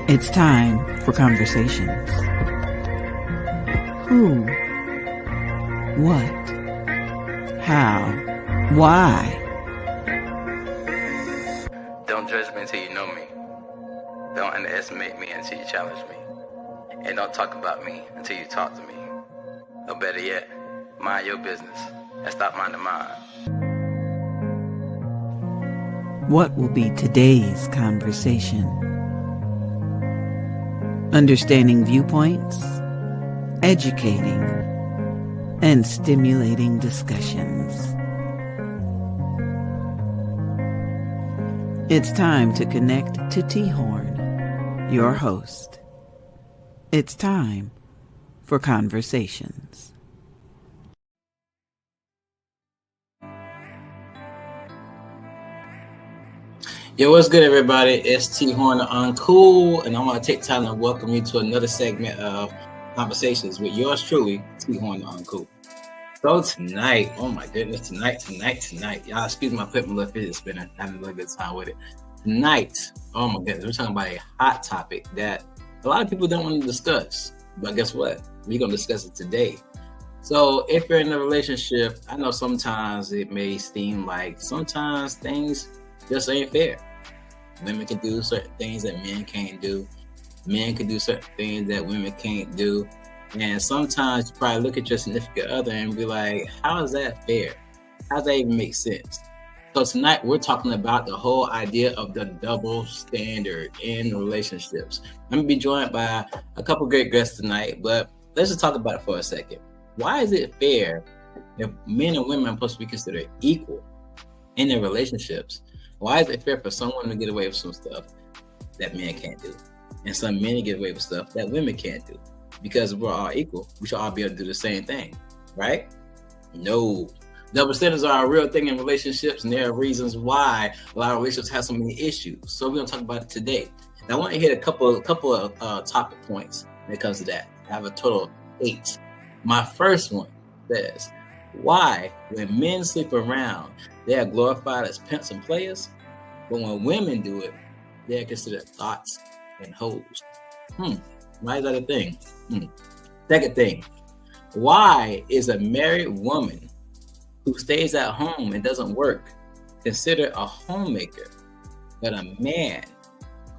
It's time for conversations. Who? What? How? Why? Don't judge me until you know me. Don't underestimate me until you challenge me. And don't talk about me until you talk to me. Or better yet, mind your business and stop minding mine. What will be today's conversation? Understanding viewpoints, educating, and stimulating discussions. It's time to connect to T-Horne, your host. It's time for conversations. Yo, what's good, everybody? It's T-Horne da UnCool, and I want to take time to welcome you to another segment of Conversations with yours truly, T-Horne da UnCool. So tonight, oh my goodness, tonight. Y'all, excuse me, I put my little fidget spinner, having a little bit of time with it. Tonight, oh my goodness, we're talking about a hot topic that a lot of people don't want to discuss, but guess what? We're going to discuss it today. So if you're in a relationship, I know sometimes it may seem like sometimes things just ain't fair. Women can do certain things that men can't do. Men can do certain things that women can't do. And sometimes you probably look at your significant other and be like, how is that fair? How does that even make sense? So tonight we're talking about the whole idea of the double standard in relationships. I'm going to be joined by a couple great guests tonight, but let's just talk about it for a second. Why is it fair if men and women are supposed to be considered equal in their relationships? Why is it fair for some women to get away with some stuff that men can't do? And some men to get away with stuff that women can't do? Because we're all equal. We should all be able to do the same thing, right? No. Double standards are a real thing in relationships, and there are reasons why a lot of relationships have so many issues. So we're going to talk about it today. And I want to hit a couple of topic points when it comes to that. I have a total of 8. My first one says, why, when men sleep around, they are glorified as pimps and players, but when women do it, they are considered thoughts and hoes. Why is that a thing? Second thing, why is a married woman who stays at home and doesn't work considered a homemaker, but a man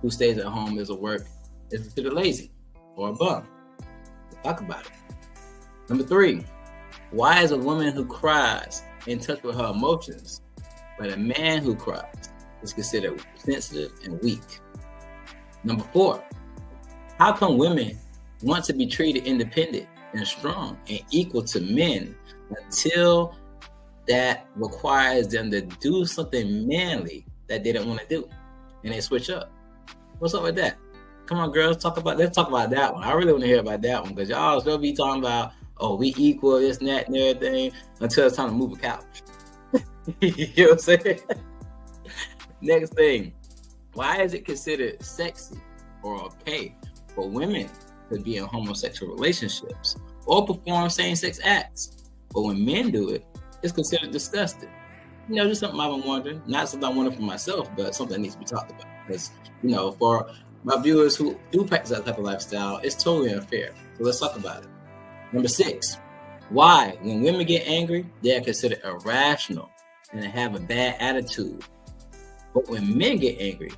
who stays at home and doesn't work is considered lazy or a bum? Let's talk about it. Number 3, why is a woman who cries in touch with her emotions, but a man who cries is considered sensitive and weak? Number 4, how come women want to be treated independent and strong and equal to men until that requires them to do something manly that they don't want to do, and they switch up? What's up with that? Come on, girls, let's talk about that one. I really want to hear about that one, because y'all still be talking about, oh, we equal, this and that and everything, until it's time to move a couch. You know what I'm saying? Next thing, why is it considered sexy or okay for women to be in homosexual relationships or perform same-sex acts, but when men do it, it's considered disgusting? You know, just something I've been wondering. Not something I wonder for myself, but something that needs to be talked about. Because, you know, for my viewers who do practice that type of lifestyle, it's totally unfair. So let's talk about it. Number 6, why, when women get angry, they are considered irrational and have a bad attitude. But when men get angry,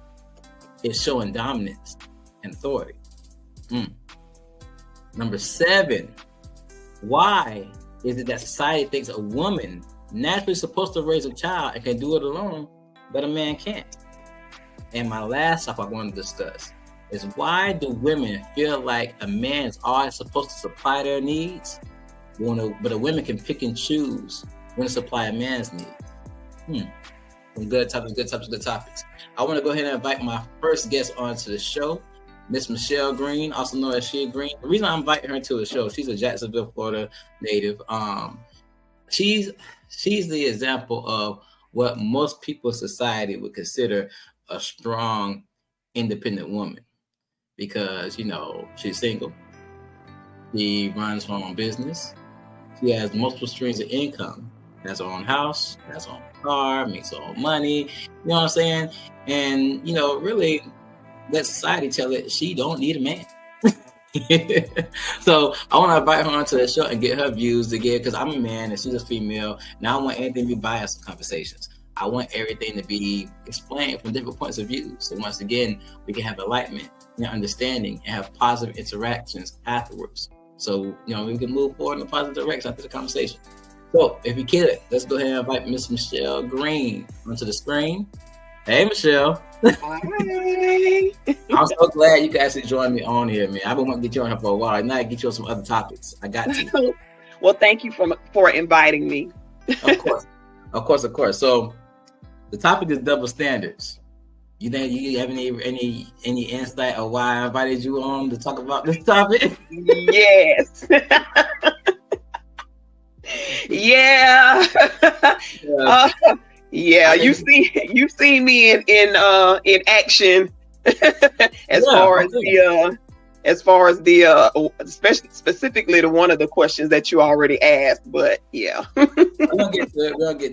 it's showing dominance and authority. Number 7, why is it that society thinks a woman naturally supposed to raise a child and can do it alone, but a man can't? And my last topic I want to discuss is, why do women feel like a man is always supposed to supply their needs, but a woman can pick and choose when to supply a man's needs? Some good topics. I want to go ahead and invite my first guest onto the show, Miss Michelle Green, also known as Shea Green. The reason I'm inviting her to the show, she's a Jacksonville, Florida native. She's the example of what most people in society would consider a strong, independent woman, because, you know, she's single. She runs her own business. She has multiple streams of income. Has her own house, has her own car, makes her own money. You know what I'm saying? And, you know, really, let society tell it she don't need a man. So I want to invite her onto the show and get her views again, because I'm a man and she's a female. Now I want anything to be biased in conversations. I want everything to be explained from different points of view. So once again, we can have enlightenment and understanding and have positive interactions afterwards. So, we can move forward in a positive direction after the conversation. So if you can, let's go ahead and invite Miss Michelle Green onto the screen. Hey, Michelle. Hi. I'm so glad you can actually join me on here, man. I've been wanting to get you on here for a while. Now I get you on some other topics. I got you. Well, thank you for inviting me. Of course. So the topic is double standards. You think you have any insight of why I invited you on to talk about this topic? Yes. Yeah. Yeah. You've seen me in action as far as especially specifically to one of the questions that you already asked. But yeah. We'll get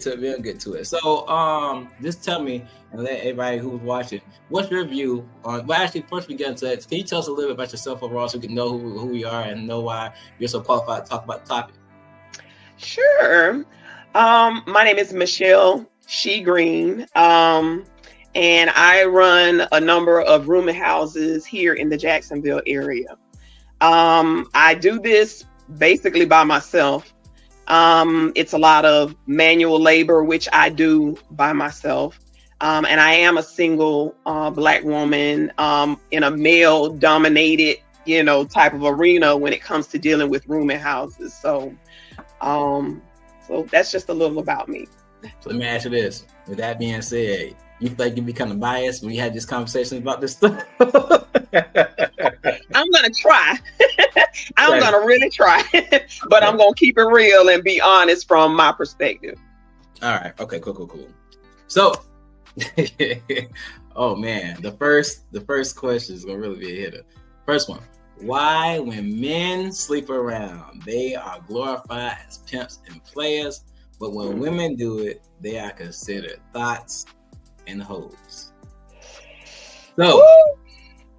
to it. So just tell me and let everybody who's watching, what's your view on, well, actually, first we get into it. Can you tell us a little bit about yourself overall so we can know who we are and know why you're so qualified to talk about the topic? Sure. My name is Michelle Green. And I run a number of rooming houses here in the Jacksonville area. I do this basically by myself. It's a lot of manual labor, which I do by myself. And I am a single Black woman in a male dominated, type of arena when it comes to dealing with rooming houses. So that's just a little about me. So let me ask you this. With that being said, you feel like you'd be kind of biased when you had this conversation about this stuff? I'm going to try. I'm going to really try. But I'm going to keep it real and be honest from my perspective. All right. Okay, cool. So, oh man, the first question is going to really be a hitter. First one. Why, when men sleep around, they are glorified as pimps and players, but when women do it, they are considered thoughts and hoes? So,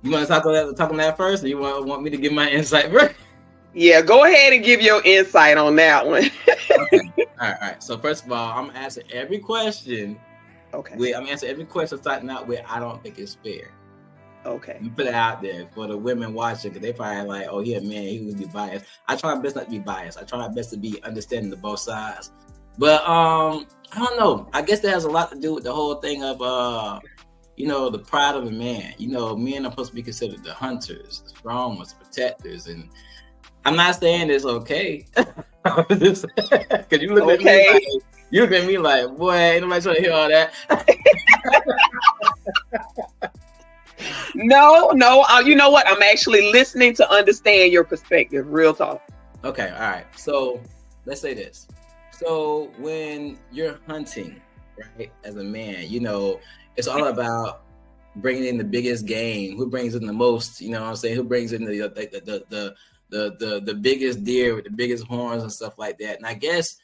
you want to talk on that first, or you want me to give my insight first? Yeah, go ahead and give your insight on that one. Okay. All right. So first of all, I'm gonna answer every question. Okay. I'm gonna answer every question starting out with I don't think it's fair. Okay. You put it out there for the women watching, because they probably like, oh, yeah, man, he would be biased. I try my best not to be biased. I try my best to be understanding of both sides. But I don't know. I guess that has a lot to do with the whole thing of the pride of a man. Men are supposed to be considered the hunters, the strong ones, the protectors, and I'm not saying it's okay. Because you look at me like, boy, ain't nobody trying to hear all that. No. You know what? I'm actually listening to understand your perspective. Real talk. Okay. All right. So let's say this. So when you're hunting, right, as a man, it's all about bringing in the biggest game. Who brings in the most? You know what I'm saying? Who brings in the biggest deer with the biggest horns and stuff like that? And I guess,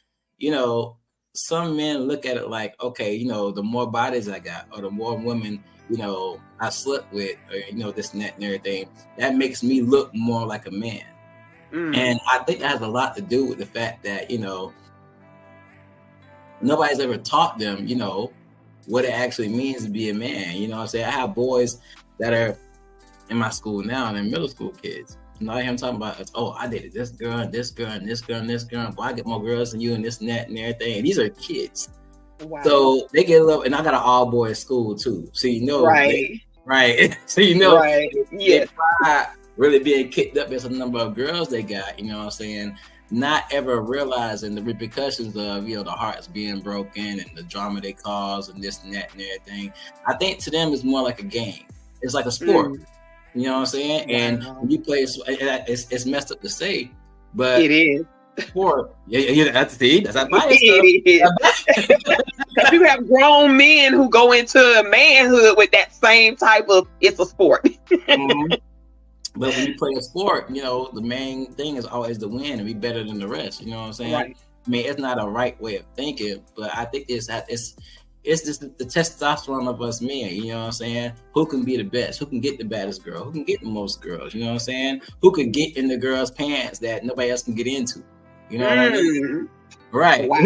some men look at it like, okay, the more bodies I got, or the more women, I slept with, or, this and that and everything, that makes me look more like a man. And I think that has a lot to do with the fact that, nobody's ever taught them, what it actually means to be a man. You know what I'm saying? I have boys that are in my school now, and they're middle school kids. I hear them talking about, I dated this girl, and this girl, and this girl, and this girl. Boy, I get more girls than you, and this and that and everything. And these are kids. Wow. So they get a little, and I got an all boys school too. So right. Right. So right. Yeah. Not really being kicked up as a number of girls they got. You know what I'm saying? Not ever realizing the repercussions of the hearts being broken and the drama they cause and this and that and everything. I think to them it's more like a game. It's like a sport. You know what I'm saying? And when you play, it's messed up to say, but it is. Sport. Yeah, that's not biased. It is. You have grown men who go into manhood with that same type of, it's a sport. Mm-hmm. But when you play a sport, the main thing is always to win and be better than the rest. You know what I'm saying? Right. I mean, it's not a right way of thinking, but I think it's it's just the testosterone of us men, you know what I'm saying? Who can be the best? Who can get the baddest girl? Who can get the most girls? You know what I'm saying? Who can get in the girls' pants that nobody else can get into? You know what I mean? Right. Wow.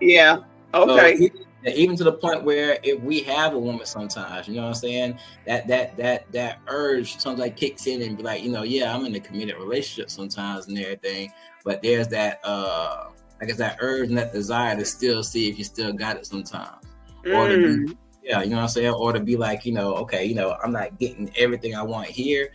Yeah. Okay. So, even to the point where if we have a woman sometimes, you know what I'm saying, that urge sometimes kicks in and be like, yeah, I'm in a committed relationship sometimes and everything, but there's that I guess that urge and that desire to still see if you still got it sometimes. Or to be, you know what I'm saying, or to be like, okay, I'm not getting everything I want here,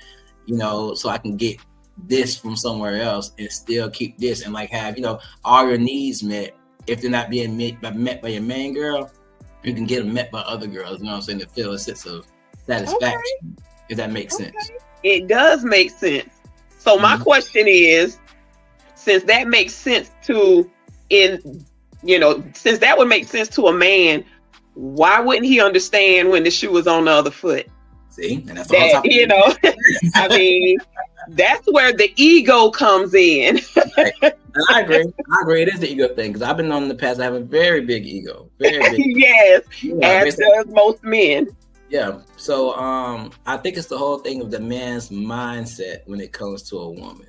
so I can get this from somewhere else and still keep this and like have, all your needs met. If they're not being met by your main girl, you can get them met by other girls, you know what I'm saying, to feel a sense of satisfaction, if that makes sense. It does make sense. So my question is, since that makes sense since that would make sense to a man, why wouldn't he understand when the shoe was on the other foot? See, and that's all I mean, that's where the ego comes in. Right. And I agree. It is the ego thing, because I've been known in the past I have a very big ego. Very big. Yes, as does most men. Yeah. So I think it's the whole thing of the man's mindset when it comes to a woman.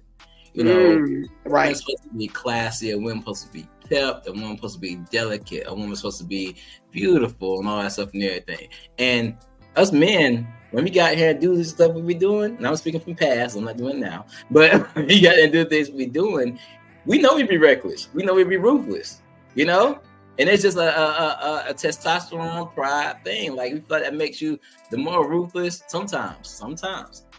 Right. Woman's supposed to be classy, a woman's supposed to be kept, a woman's supposed to be delicate, a woman's supposed to be beautiful and all that stuff and everything. And us men, when we got here and do this stuff we be doing, and I'm speaking from past, I'm not doing it now, but we got to do things we doing, we know we be reckless. We know we be ruthless, And it's just a testosterone pride thing. Like, we feel like that makes you the more ruthless, sometimes,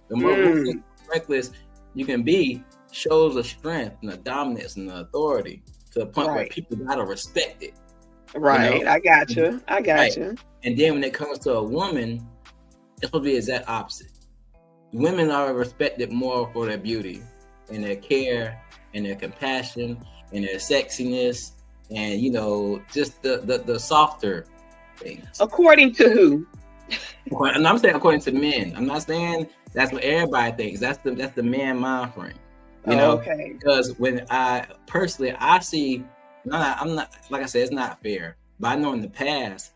the more ruthless, reckless you can be, shows a strength and a dominance and an authority to the point where people gotta respect it. Right. I got you. And then when it comes to a woman, it's supposed to be the exact opposite. Women are respected more for their beauty and their care and their compassion and their sexiness and just the softer things. According to who? And I'm saying according to men. I'm not saying that's what everybody thinks. That's the man mind frame. Okay. Because when I see, I'm not, like I said, it's not fair. But I know in the past,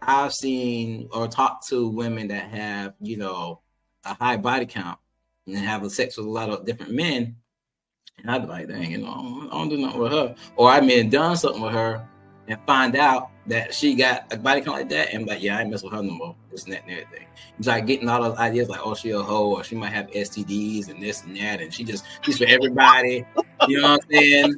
I've seen or talked to women that have, a high body count and have sex with a lot of different men. And I'd be like, dang, I don't do nothing with her. Or I may have done something with her and find out that she got a body count like that, and like, yeah, I ain't mess with her no more. This and that and everything. It's like getting all those ideas like, oh, she a hoe, or she might have STDs and this and that, and she's for everybody. You know what I'm saying?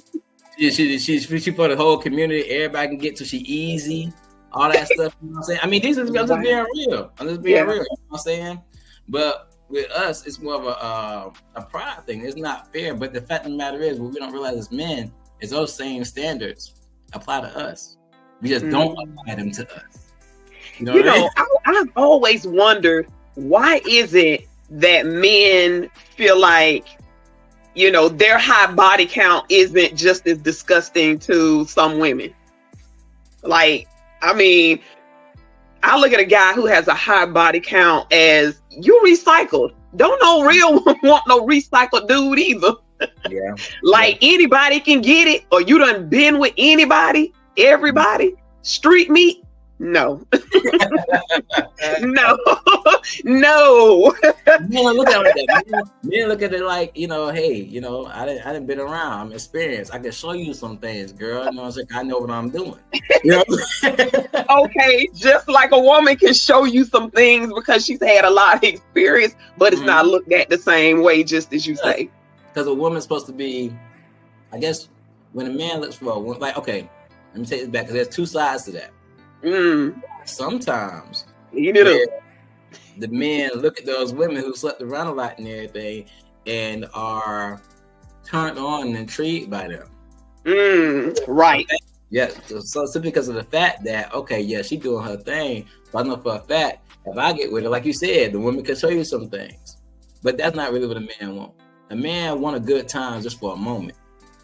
She for the whole community. Everybody can get to. She easy. All that stuff. You know what I'm saying? I mean, I'm just being real. I'm just being real. You know what I'm saying? But with us, it's more of a pride thing. It's not fair. But the fact of the matter is, what we don't realize as men is those same standards apply to us. We just don't apply them to us. I've always wondered, why is it that men feel like, their high body count isn't just as disgusting to some women? Like, I mean, I look at a guy who has a high body count as, you recycled. Don't no real want no recycled dude either. Yeah. Anybody can get it, or you done been with anybody, everybody, street meat. No. No. Men look at it like that. Men look at it like, hey, I didn't been around. I'm experienced. I can show you some things, girl. You know what I'm saying? I know what I'm doing. Okay, just like a woman can show you some things because she's had a lot of experience, but it's not looked at the same way, just as you say. Because a woman's supposed to be, I guess, when a man looks for a woman, like, okay, let me take this back, because there's two sides to that. Sometimes the men look at those women who slept around a lot and everything and are turned on and intrigued by them. Right. Okay? Yeah. So simply because of the fact that, okay, yeah, she's doing her thing, but I know for a fact, if I get with her, like you said, the woman can show you some things. But that's not really what a man wants. A man wants a good time just for a moment.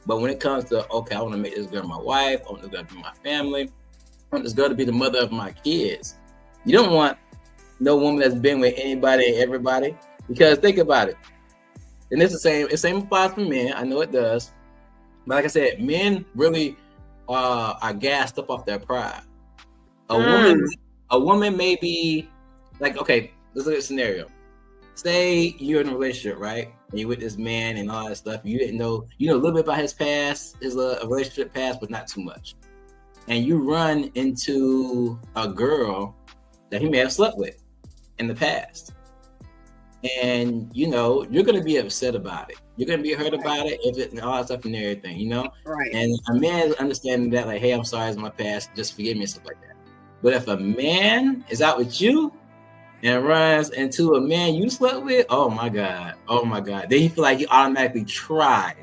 But when it comes to, okay, I want to make this girl my wife, I want this girl to be my family, I want this girl to be the mother of my kids. You don't want no woman that's been with anybody and everybody. Because think about it. And it's the same applies for men. I know it does. But like I said, men really are gassed up off their pride. A woman may be like, okay, let's look at a scenario. Say you're in a relationship, right? And you're with this man and all that stuff. You didn't know, you know a little bit about his past, his relationship past, but not too much. And you run into a girl that he may have slept with in the past. And, you know, you're going to be upset about it. You're going to be hurt about it if it and all that stuff and everything, you know? Right. And a man is understanding that, like, hey, I'm sorry, it's my past. Just forgive me and stuff like that. But if a man is out with you and runs into a man you slept with, oh my God. Then you feel like you automatically tried.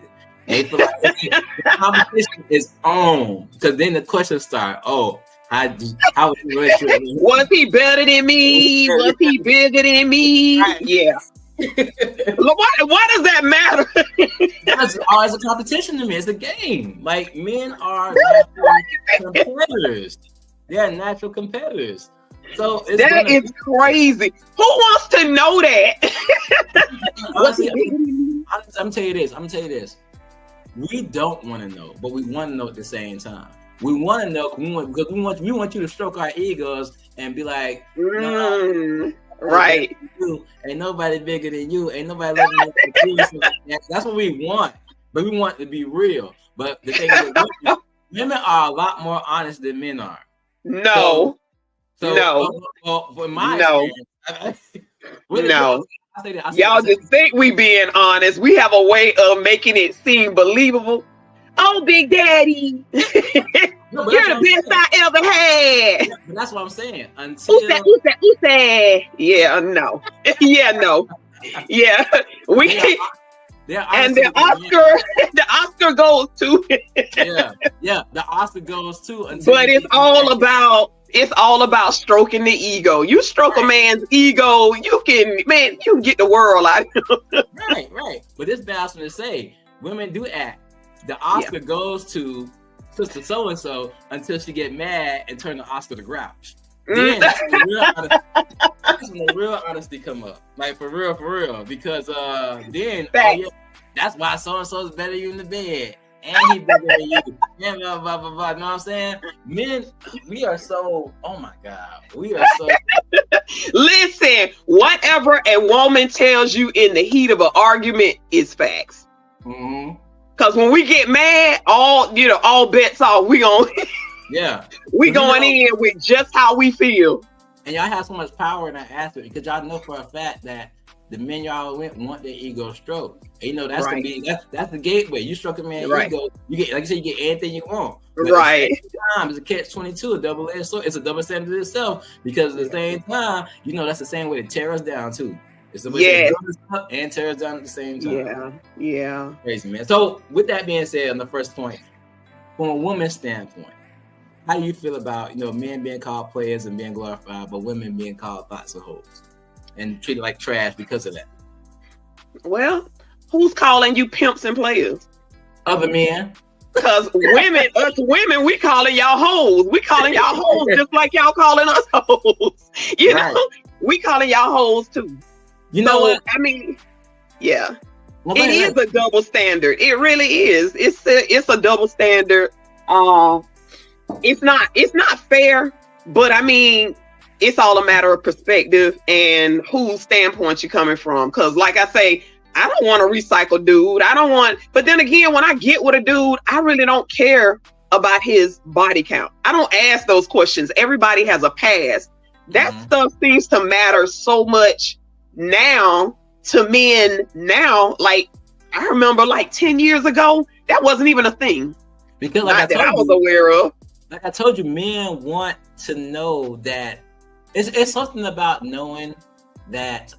And you feel like the competition is on. Because then the questions start, how was the relationship? Was he better than me? Was he bigger than me? Right. Yeah. Why does that matter? It's always a competition to me. It's a game. Like, men are competitors. They are natural competitors. So that is crazy. Who wants to know that? Honestly, I'm tell you this. We don't want to know, but we want to know at the same time. We want to know because we want you to stroke our egos and be like, right. Ain't nobody bigger than you. Ain't nobody loving you. That's what we want. But we want to be real. But the thing is, women are a lot more honest than men are. No. For my experience, no. Y'all just think we being honest. We have a way of making it seem believable. Oh, Big Daddy, you're the best I ever had. Yeah, but that's what I'm saying. Until who's that? Yeah, no. Yeah, no. Yeah, we. And the Oscar goes to. yeah. The Oscar goes to. But it's all about stroking the ego. You stroke a man's ego, you can get the world out. Right. But this bad to say, women do act. The Oscar goes to sister so and so until she get mad and turn the Oscar to grouch. Then that's when the real honesty come up. Like for real. Because then that's why so and so is better than you in the bed. And he better than you. And blah, blah, blah, blah. You know what I'm saying? Men, we are so, oh my God. We are so. Listen, whatever a woman tells you in the heat of an argument is facts. Mm-hmm. Because when we get mad, all bets off. We going in with just how we feel. And y'all have so much power in that aspect because y'all know for a fact that the men y'all want their ego stroked. And you know that's gonna be that's the gateway. You stroke a man's ego, you get, like you said, you get anything you want. But right. At the same time, it's a catch-22, a double-edged sword. It's a double standard itself because at the same time, you know that's the same way to tear us down too. It's the way to build us up and tear us down at the same time. Yeah. Crazy, man. So with that being said, on the first point, from a woman's standpoint, how do you feel about men being called players and being glorified, but women being called thoughts and hoes and treated like trash because of that? Well, who's calling you pimps and players? Other men. Because us women, we calling y'all hoes. We calling y'all hoes just like y'all calling us hoes. You know, we calling y'all hoes too. You know what? I mean, yeah. Well, it is a double standard. It really is. It's a double standard. It's not fair, but I mean, it's all a matter of perspective and whose standpoint you're coming from. Because like I say, I don't want a recycled dude. But then again, when I get with a dude, I really don't care about his body count. I don't ask those questions. Everybody has a past. That stuff seems to matter so much now to men now. Like I remember like 10 years ago, that wasn't even a thing. Because like I was aware of. Like I told you, men want to know that it's something about knowing that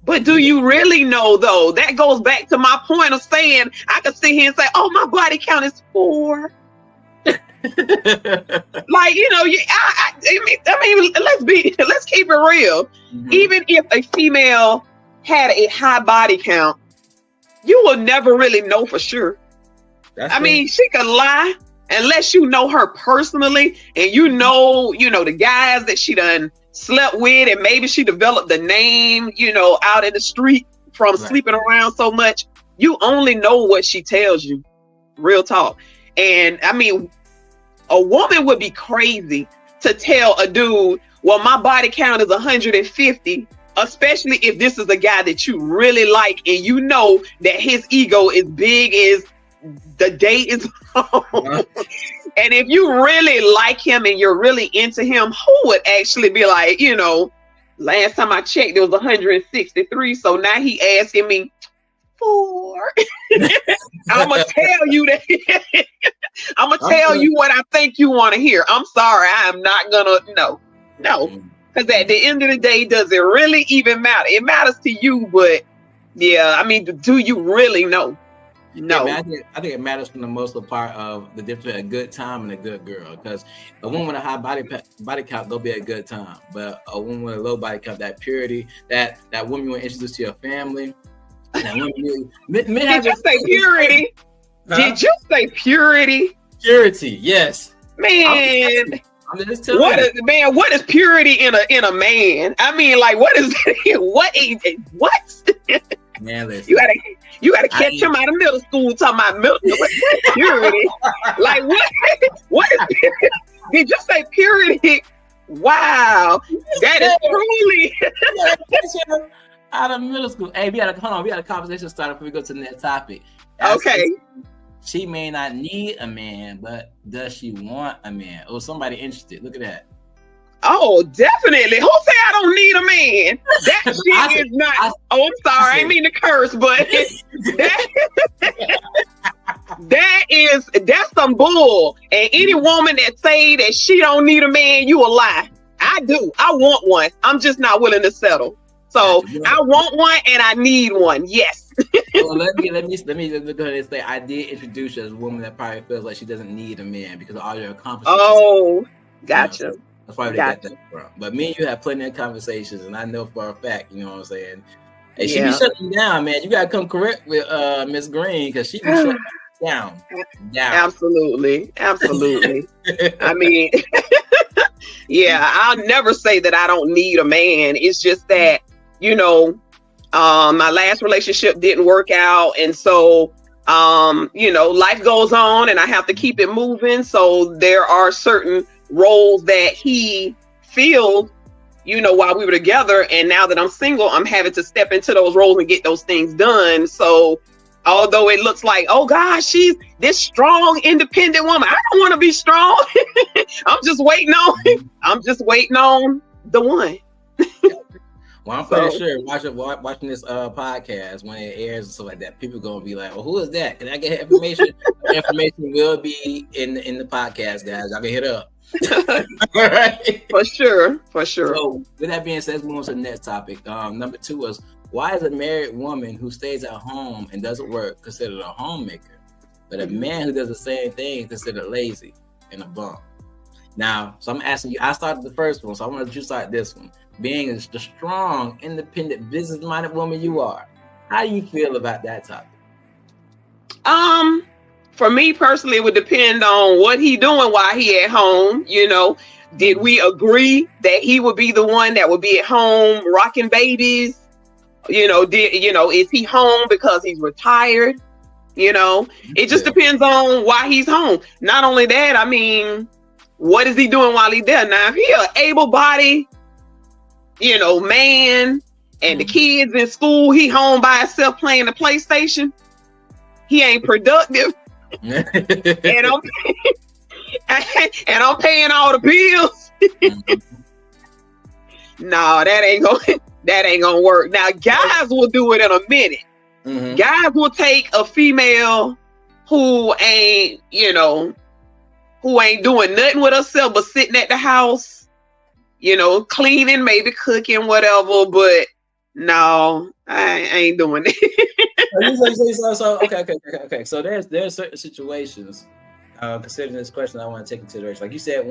but do you really know though? That goes back to my point of saying I could sit here and say, oh, my body count is 4. Like, I mean, let's keep it real. Even if a female had a high body count, you will never really know for sure. I mean, she could lie unless you know her personally and you know the guys that she done slept with and maybe she developed the name, out in the street from sleeping around so much. You only know what she tells you. Real talk. And I mean, a woman would be crazy to tell a dude, well, my body count is 150, especially if this is a guy that you really like and you know that his ego is big as the day is long. And if you really like him and you're really into him, who would actually be like, you know, last time I checked, it was 163. So now he asking me 4. I'm going to tell you that. I'm going to tell you what I think you want to hear. I'm sorry. I am not going to. No. Because at the end of the day, does it really even matter? It matters to you, but yeah, I mean, do you really know? No. Yeah, man, I think it matters from the most part of the difference between a good time and a good girl. Because a woman with a high body count go be a good time, but a woman with a low body count, that purity, that woman you want to introduce to your family. That woman Did you say purity? Huh? Did you say purity? Purity, yes. Man. I'm just telling you. What is purity in a man? I mean, like, what is what? Man, listen. You gotta catch him out of middle school talking about what purity. Like what is purity? Did you say purity? Wow, that is truly out of middle school. Hey, we had a conversation started before we go to the next topic. Okay. She may not need a man, but does she want a man? Oh, somebody interested. Look at that. Oh, definitely. Who say I don't need a man? That shit is not. I'm sorry. I ain't mean to curse, but that's some bull. And any woman that say that she don't need a man, you a lie. I do. I want one. I'm just not willing to settle. So I want one and I need one. Yes. Well, let me just go ahead and say I did introduce you as a woman that probably feels like she doesn't need a man because of all your accomplishments. Oh, gotcha. You know, that's why they got that from. But me and you have plenty of conversations, and I know for a fact, you know what I'm saying. Hey, she be shutting down, man. You gotta come correct with Miss Green because she be shutting down. Absolutely. I mean, yeah, I'll never say that I don't need a man. It's just that, you know, my last relationship didn't work out, and so you know, life goes on, and I have to keep it moving. So there are certain roles that he filled, you know, while we were together, and now that I'm single, I'm having to step into those roles and get those things done. So although it looks like, oh gosh, she's this strong, independent woman, I don't want to be strong. I'm just waiting on the one. Well, I'm pretty sure watching this podcast when it airs and stuff like that, people gonna be like, "Well, who is that? Can I get information?" Information will be in the podcast, guys. Y'all can hit up. All right. For sure. So, with that being said, let's move on to the next topic. Number 2 was, why is a married woman who stays at home and doesn't work considered a homemaker, but a man who does the same thing is considered lazy and a bum? Now, so I'm asking you. I started the first one, so I want to let you start this one. Being the strong, independent, business-minded woman you are, how do you feel about that topic? For me personally, it would depend on what he doing while he at home. You know, did we agree that he would be the one that would be at home rocking babies? You know, is he home because he's retired? You know, it just depends on why he's home. Not only that, I mean, what is he doing while he's there? Now, if he an able-bodied, you know, man, and the kids in school, he home by himself playing the PlayStation, he ain't productive. and I'm paying all the bills. No, that ain't gonna work. Now, guys will do it in a minute. Mm-hmm. Guys will take a female who ain't doing nothing with herself but sitting at the house, you know, cleaning, maybe cooking, whatever. But no, I ain't doing it. Okay. So there's certain situations. Considering this question, I want to take into consideration. Like you said,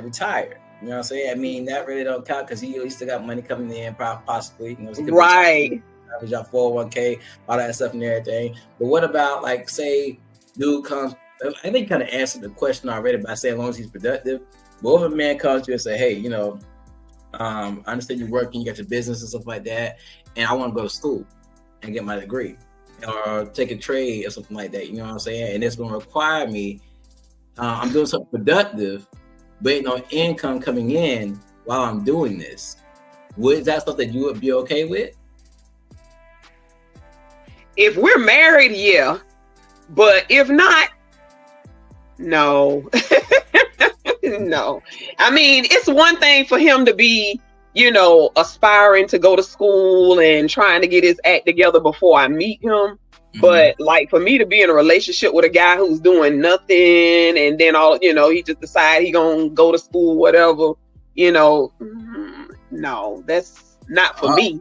retired. You know what I'm saying? I mean, that really don't count because he still got money coming in, possibly. You know, right. Average out 401k, all that stuff and everything. But what about, like, say, dude comes? I think you kind of answered the question already by saying as long as he's productive. But if a man comes to you and say, hey, you know, I understand you're working, you got your business and stuff like that, and I want to go to school and get my degree or take a trade or something like that, you know what I'm saying? And it's going to require me, I'm doing something productive, but ain't no income coming in while I'm doing this. Is that stuff that you would be okay with? If we're married, yeah. But if not, no. No. I mean, it's one thing for him to be, aspiring to go to school and trying to get his act together before I meet him. Mm-hmm. But like for me to be in a relationship with a guy who's doing nothing and then he just decide he gonna go to school, whatever, no, that's not for me.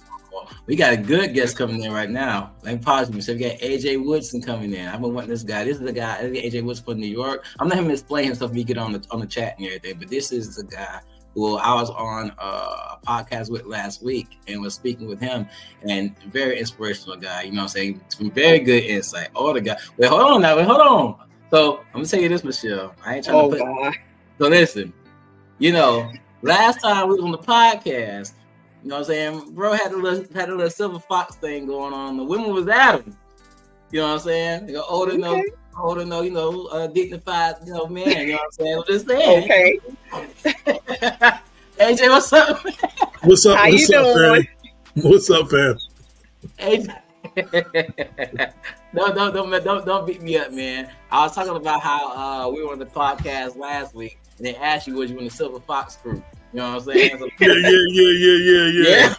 We got a good guest coming in right now. Let me pause you. So we got AJ Woodson coming in. I've been wanting this guy. This is the guy, AJ Woodson from New York. I'm letting him explain himself when we get on the chat and everything. But this is the guy who I was on a podcast with last week and was speaking with him, and very inspirational guy. You know what I'm saying? Some very good insight. Oh, the guy. Wait, hold on. So I'm gonna tell you this, Michelle. I ain't trying to put. God. So listen, last time we was on the podcast. You know what I'm saying? Bro had a little silver fox thing going on. The women was at him. You know what I'm saying? Older, dignified, man. You know what I'm saying? I'm just saying. Okay. AJ, what's up? What's up? How you doing? What's up, fam? AJ. Don't beat me up, man. I was talking about how we were on the podcast last week, and they asked you was you in the Silver Fox crew. You know what I'm saying? So, yeah.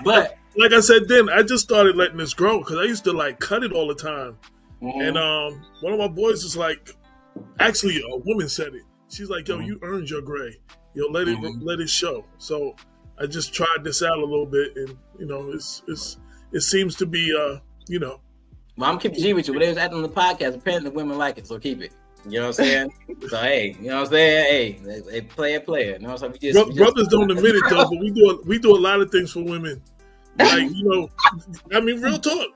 But like I said, then I just started letting this grow because I used to cut it all the time. Mm-hmm. And one of my boys is actually a woman said it. She's like, "Yo, you earned your gray. Let it show." So I just tried this out a little bit, and it seems to be Well, I'm keeping G with you, but they was acting on the podcast. Apparently, women like it, so keep it. You know what I'm saying? So hey, you know what I'm saying? Hey, player. You know what I'm saying? Brothers don't admit it though, but we do a lot of things for women. I mean, real talk.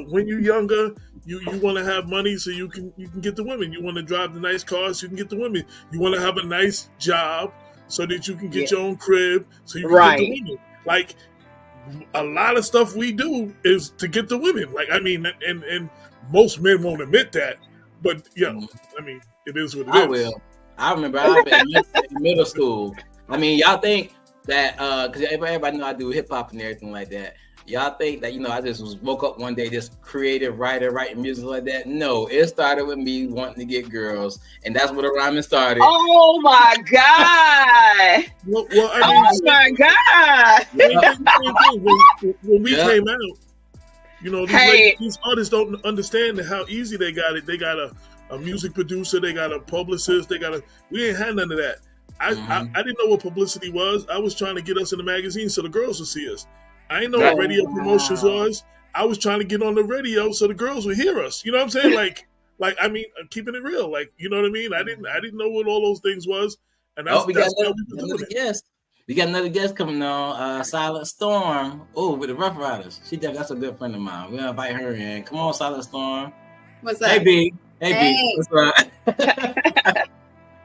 When you're younger, you want to have money so you can get the women. You want to drive the nice cars so you can get the women. You want to have a nice job so that you can get your own crib so you can get the women. A lot of stuff we do is to get the women. And most men won't admit that. But I mean, it is what it is. I will. I remember I was in middle school. I mean, y'all think that because everybody know I do hip hop and everything like that. Y'all think that I just woke up one day just creative writer writing music like that? No, it started with me wanting to get girls, and that's where the rhyming started. Oh my god! My god! When we came out. These artists don't understand how easy they got it. They got a music producer, they got a publicist, we ain't had none of that. I didn't know what publicity was. I was trying to get us in the magazine so the girls would see us. I didn't know what radio promotions was. I was trying to get on the radio so the girls would hear us. You know what I'm saying? I mean, keeping it real. You know what I mean? I didn't know what all those things was. And that's we got another guest. We got another guest coming on, Silent Storm. Oh, with the Rough Riders. That's a good friend of mine. We'll invite her in. Come on, Silent Storm. What's up? Hey, B. What's up?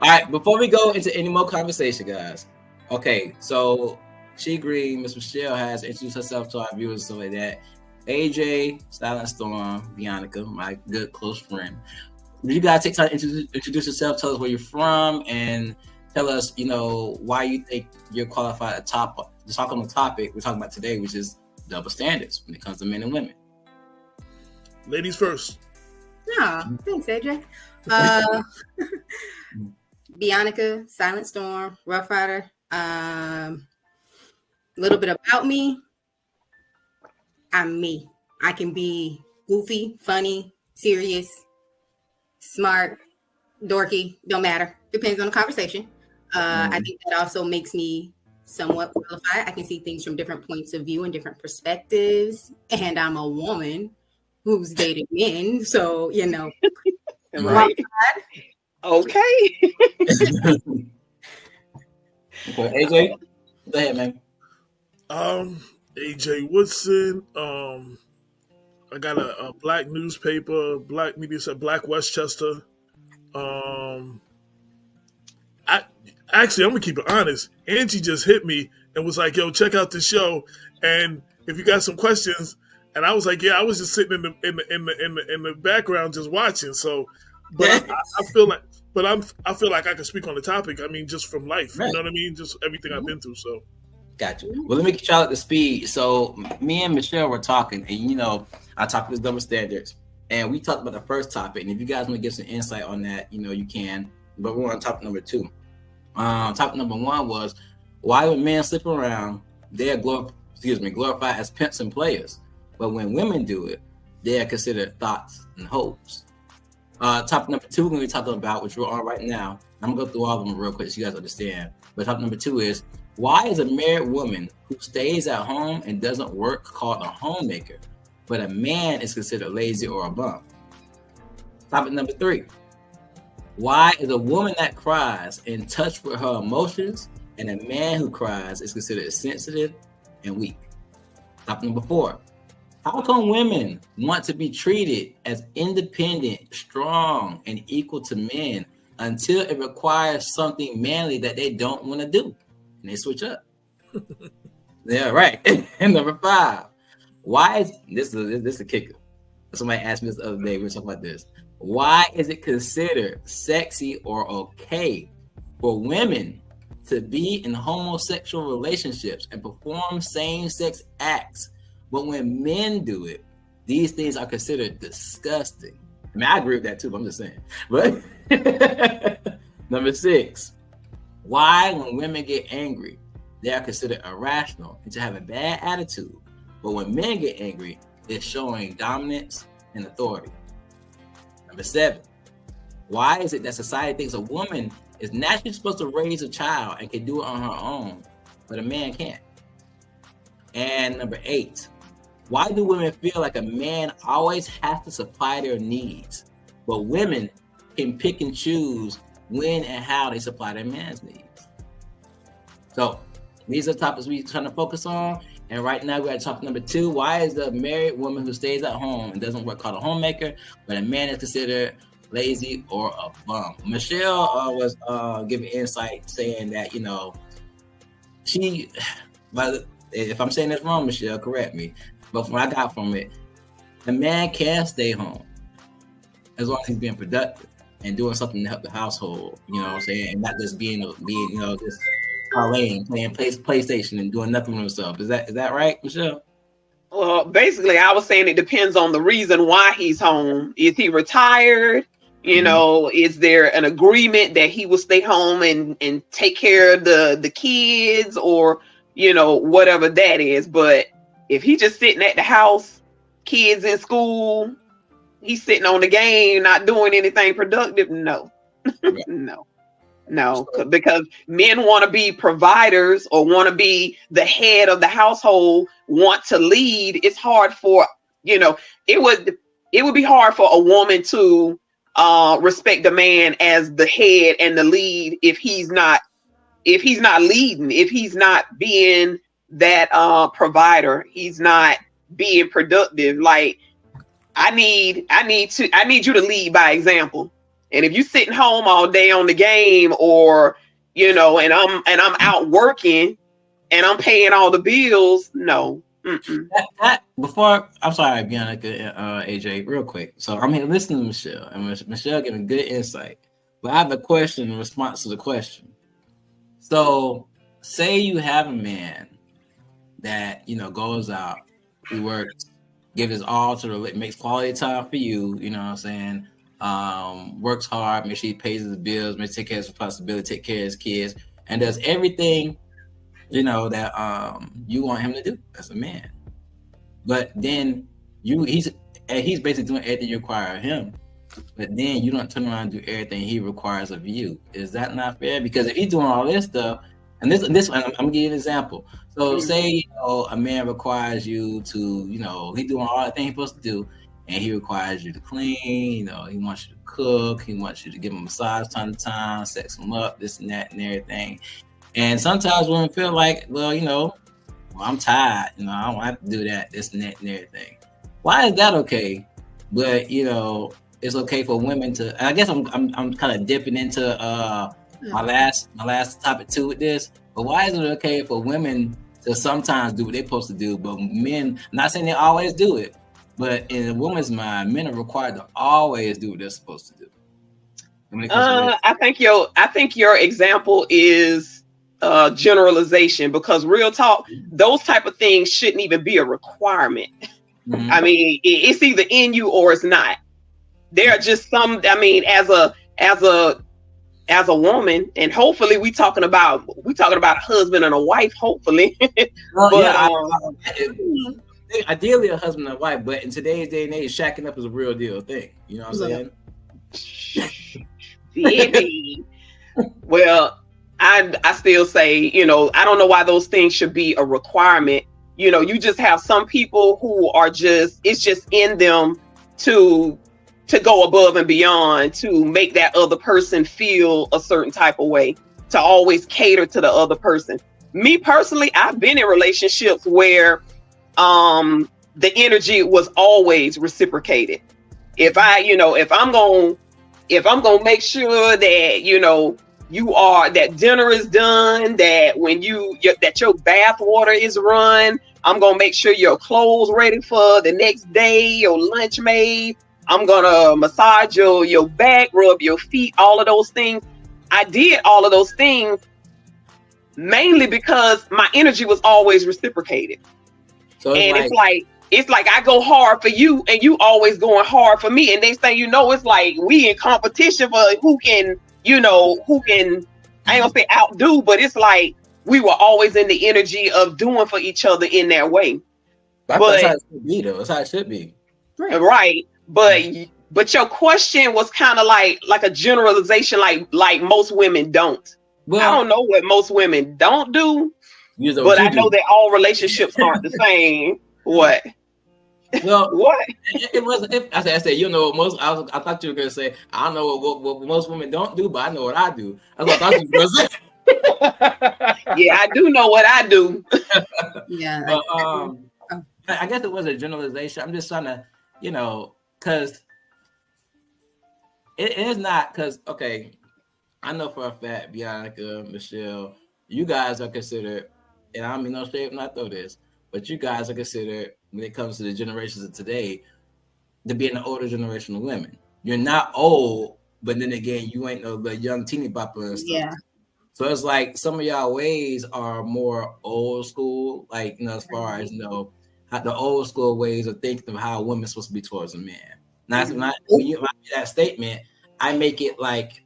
All right, before we go into any more conversation, guys. Okay, so She Green, Miss Michelle has introduced herself to our viewers and stuff like that. AJ, Silent Storm, Bianca, my good close friend. You guys take time to introduce yourself, tell us where you're from, and tell us, why you think you're qualified to talk on the topic we're talking about today, which is double standards when it comes to men and women. Ladies first. Oh, thanks, AJ. Bianca, Silent Storm, Rough Rider. A little bit about me. I'm me. I can be goofy, funny, serious, smart, dorky, don't matter. Depends on the conversation. I think that also makes me somewhat qualified. I can see things from different points of view and different perspectives. And I'm a woman who's dating men. So, Right. Okay. AJ, go ahead, man. AJ Woodson. I got a black newspaper, black media said Black Westchester. I'm gonna keep it honest. Angie just hit me and was like, "Yo, check out the show, and if you got some questions." And I was like, "Yeah, I was just sitting in the background just watching." So But I feel like, I feel like I can speak on the topic. I mean, just from life, Right. you know what I mean? Just everything I've been through. So, Gotcha. Well, let me get y'all up to speed. So, me and Michelle were talking, and I talked about double standards, and we talked about the first topic. And if you guys want to give some insight on that, you can. But we're on topic number 2. Topic number 1 was why when men sleep around, they're glorified as pimps and players, but when women do it, they are considered thoughts and hopes. Topic number 2 we're going to be talking about, which we're on right now. I'm going to go through all of them real quick so you guys understand. But topic number 2 is, why is a married woman who stays at home and doesn't work called a homemaker, but a man is considered lazy or a bum? Topic number 3, why is a woman that cries in touch with her emotions and a man who cries is considered sensitive and weak? Topic number 4, how come women want to be treated as independent, strong, and equal to men until it requires something manly that they don't want to do? And they switch up. Yeah, right. And number 5, why is this is a kicker? Somebody asked me this the other day. We were talking about this. Why is it considered sexy or okay for women to be in homosexual relationships and perform same-sex acts, but when men do it, these things are considered disgusting? I mean, I agree with that too, but I'm just saying. But number 6, why when women get angry, they are considered irrational and to have a bad attitude, but when men get angry, it's showing dominance and authority? Number 7, why is it that society thinks a woman is naturally supposed to raise a child and can do it on her own, but a man can't? And number 8, why do women feel like a man always has to supply their needs, but women can pick and choose when and how they supply their man's needs? So these are topics we're trying to focus on. And right now we're at topic number 2. Why is the married woman who stays at home and doesn't work called a homemaker, but a man is considered lazy or a bum? Michelle was giving insight saying that, but if I'm saying this wrong, Michelle, correct me. But from what I got from it, a man can stay home as long as he's being productive and doing something to help the household, and not just being just playing PlayStation and doing nothing with himself. Is that right, Michelle? Well, basically, I was saying it depends on the reason why he's home. Is he retired? Is there an agreement that he will stay home and take care of the kids, or whatever that is? But if he just sitting at the house, kids in school, he's sitting on the game, not doing anything productive, no. No, because men want to be providers or want to be the head of the household, want to lead. It's hard for, it would be hard for a woman to respect a man as the head and the lead if he's not leading, if he's not being that provider, he's not being productive. Like, I need you to lead by example. And if you're sitting home all day on the game, or and I'm out working and I'm paying all the bills, no. Before, I'm sorry, Bianca, AJ, real quick. So I'm here listening to Michelle, and Michelle giving good insight. But I have a question in response to the question. So, say you have a man that goes out, he works, gives his all to makes quality time for you. You know what I'm saying? Works hard, make sure he pays his bills, make take care of his responsibility, take care of his kids, and does everything that you want him to do as a man. But then he's basically doing everything you require of him, but then you don't turn around and do everything he requires of you. Is that not fair? Because if he's doing all this stuff, and this one, I'm gonna give you an example. So say a man requires you to, he's doing all the things he's supposed to do, and he requires you to clean, he wants you to cook, he wants you to give him a massage time to time, sex him up, this and that and everything. And sometimes women feel like, well, I'm tired, I don't have to do that, this and that and everything. Why is that okay? But it's okay for women to. And I guess I'm kind of dipping into my last topic too with this. But why is it okay for women to sometimes do what they're supposed to do, but men? I'm not saying they always do it, but in a woman's mind, men are required to always do what they're supposed to do. I think your example is generalization, because real talk, those type of things shouldn't even be a requirement. Mm-hmm. I mean, it's either in you or it's not. There are just some. I mean, as a woman, and hopefully we talking about a husband and a wife. Hopefully, ideally a husband and a wife. But in today's day and age, shacking up is a real deal thing. You know what I'm saying? Well, I still say, I don't know why those things should be a requirement. You just have some people who are it's just in them to go above and beyond, to make that other person feel a certain type of way, to always cater to the other person. Me personally, I've been in relationships where the energy was always reciprocated. If I'm gonna make sure that that dinner is done, that when that your bath water is run, I'm gonna make sure your clothes ready for the next day, your lunch made. I'm gonna massage your back, rub your feet, all of those things. I did all of those things mainly because my energy was always reciprocated. So it's like I go hard for you and you always going hard for me. And next thing you know, it's like we in competition for who can, I ain't gonna say outdo, but it's like we were always in the energy of doing for each other in that way. That's how it should be, though. That's how it should be. Right. But your question was kind of like a generalization, like most women don't. Well, I don't know what most women don't do, but I know that all relationships aren't the same. What? Well, what? It was. I said, I thought you were gonna say, I don't know what most women don't do, but I know what I do. That's what I thought you were gonna say. Yeah, I do know what I do. Yeah. I guess it was a generalization. I'm just trying to, because it is not. Because I know for a fact, Bianca, Michelle, you guys are considered, and I don't mean no shade when I throw this, but you guys are considered, when it comes to the generations of today, to be an older generation of women. You're not old, but then again, you ain't no young teeny bopper and stuff. Yeah. So it's like some of y'all ways are more old school, as far as how the old school ways of thinking of how a woman's supposed to be towards a man. Now, when you make that statement, I make it like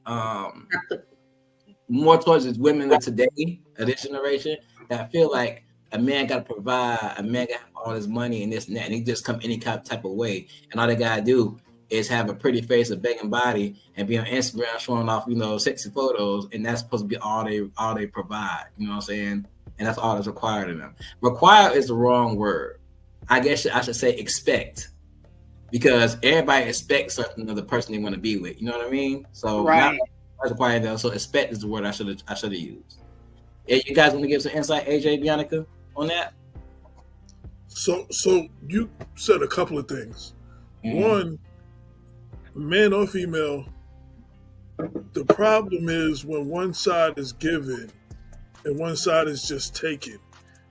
more towards the women of today, of this generation, that I feel like a man got to provide, a man got all his money and this and that, and he just come any type of way, and all they gotta do is have a pretty face, a banging body, and be on Instagram showing off, sexy photos, and that's supposed to be all they provide. You know what I'm saying? And that's all that's required of them. Require is the wrong word. I guess I should say expect, because everybody expects something of the person they want to be with. You know what I mean? So right. Not required though. So expect is the word I should have used. Yeah, you guys want to give some insight, AJ, Bianca, on that? So you said a couple of things. Mm-hmm. One, man or female, the problem is when one side is given and one side is just taken.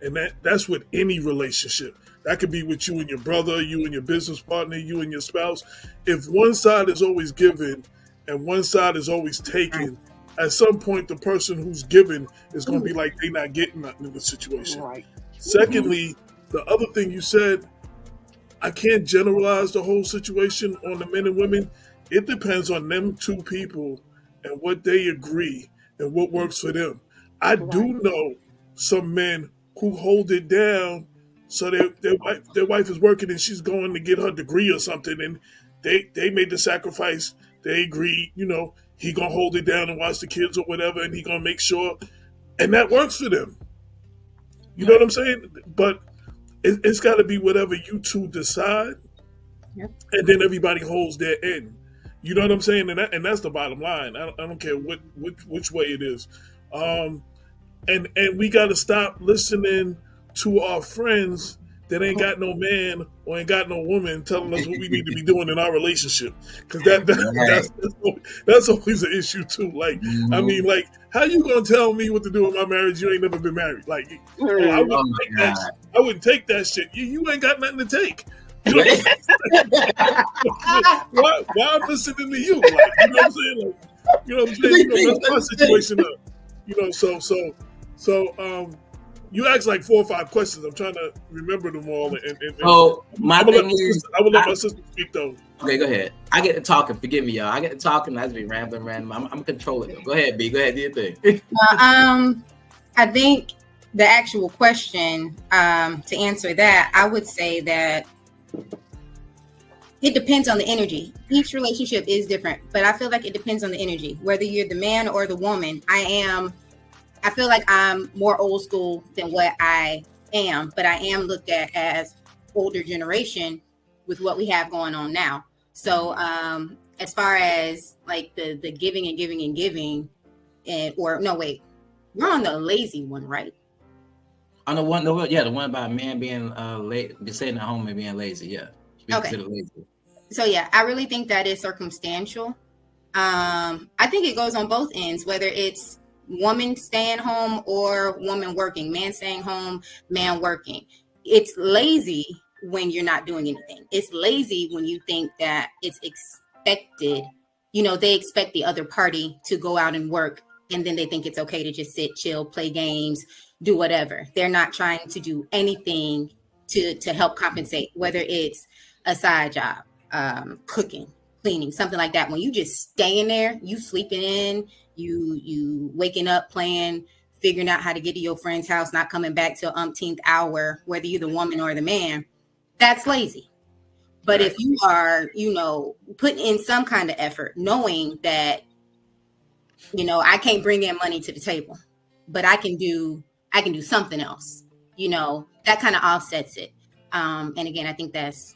And that's with any relationship. That could be with you and your brother, you and your business partner, you and your spouse. If one side is always given and one side is always taken, at some point the person who's given is going to be like they're not getting nothing in the situation. Right. Secondly, the other thing you said, I can't generalize the whole situation on the men and women. It depends on them two people and what they agree and what works for them. I do know some men who hold it down, so their wife is working and she's going to get her degree or something, and they made the sacrifice. They agree, he gonna hold it down and watch the kids or whatever, and he gonna make sure, and that works for them. You know what I'm saying? But it's got to be whatever you two decide, and then everybody holds their end. You know what I'm saying? And that's the bottom line. I don't care which way it is. And we got to stop listening to our friends that ain't got no man or ain't got no woman telling us what we need to be doing in our relationship. Because that's always an issue too. Like, I mean, like, how you gonna tell me what to do in my marriage? You ain't never been married. Like, I wouldn't take that shit. You ain't got nothing to take. You know why I'm listening to you? Like, you know what I'm saying? Like, You know what I'm saying? You know, that's my situation up. You know, so you asked like 4 or 5 questions. I'm trying to remember them all. And oh, my thing is, I would let my sister speak though. Okay, go ahead. I get to talking. Forgive me, y'all. I get to talking. I just be rambling. I'm controlling it. Go ahead, B. Go ahead, do your thing. I think the actual question, to answer that, I would say that it depends on the energy. Each relationship is different, but I feel like it depends on the energy. Whether you're the man or the woman, I feel like I'm more old school than what I am, but I am looked at as older generation with what we have going on now. So as far as like the giving and giving and giving, we're on the lazy one, right? On the one about man being late, sitting at home and being lazy. Yeah, being considered lazy. So yeah, I really think that is circumstantial. I think it goes on both ends, whether it's woman staying home or woman working, man staying home, man working. It's lazy when you're not doing anything. It's lazy when you think that it's expected. You know, they expect the other party to go out and work, and then they think it's okay to just sit, chill, play games, do whatever. They're not trying to do anything to help compensate, whether it's a side job, cooking, cleaning, something like that. When you just staying there, you sleeping in, you waking up, playing, figuring out how to get to your friend's house, not coming back till umpteenth hour, whether you're the woman or the man, that's lazy. But if you are, you know, putting in some kind of effort, knowing that, you know, I can't bring in money to the table, but I can do something else, you know, that kind of offsets it. And again, I think that's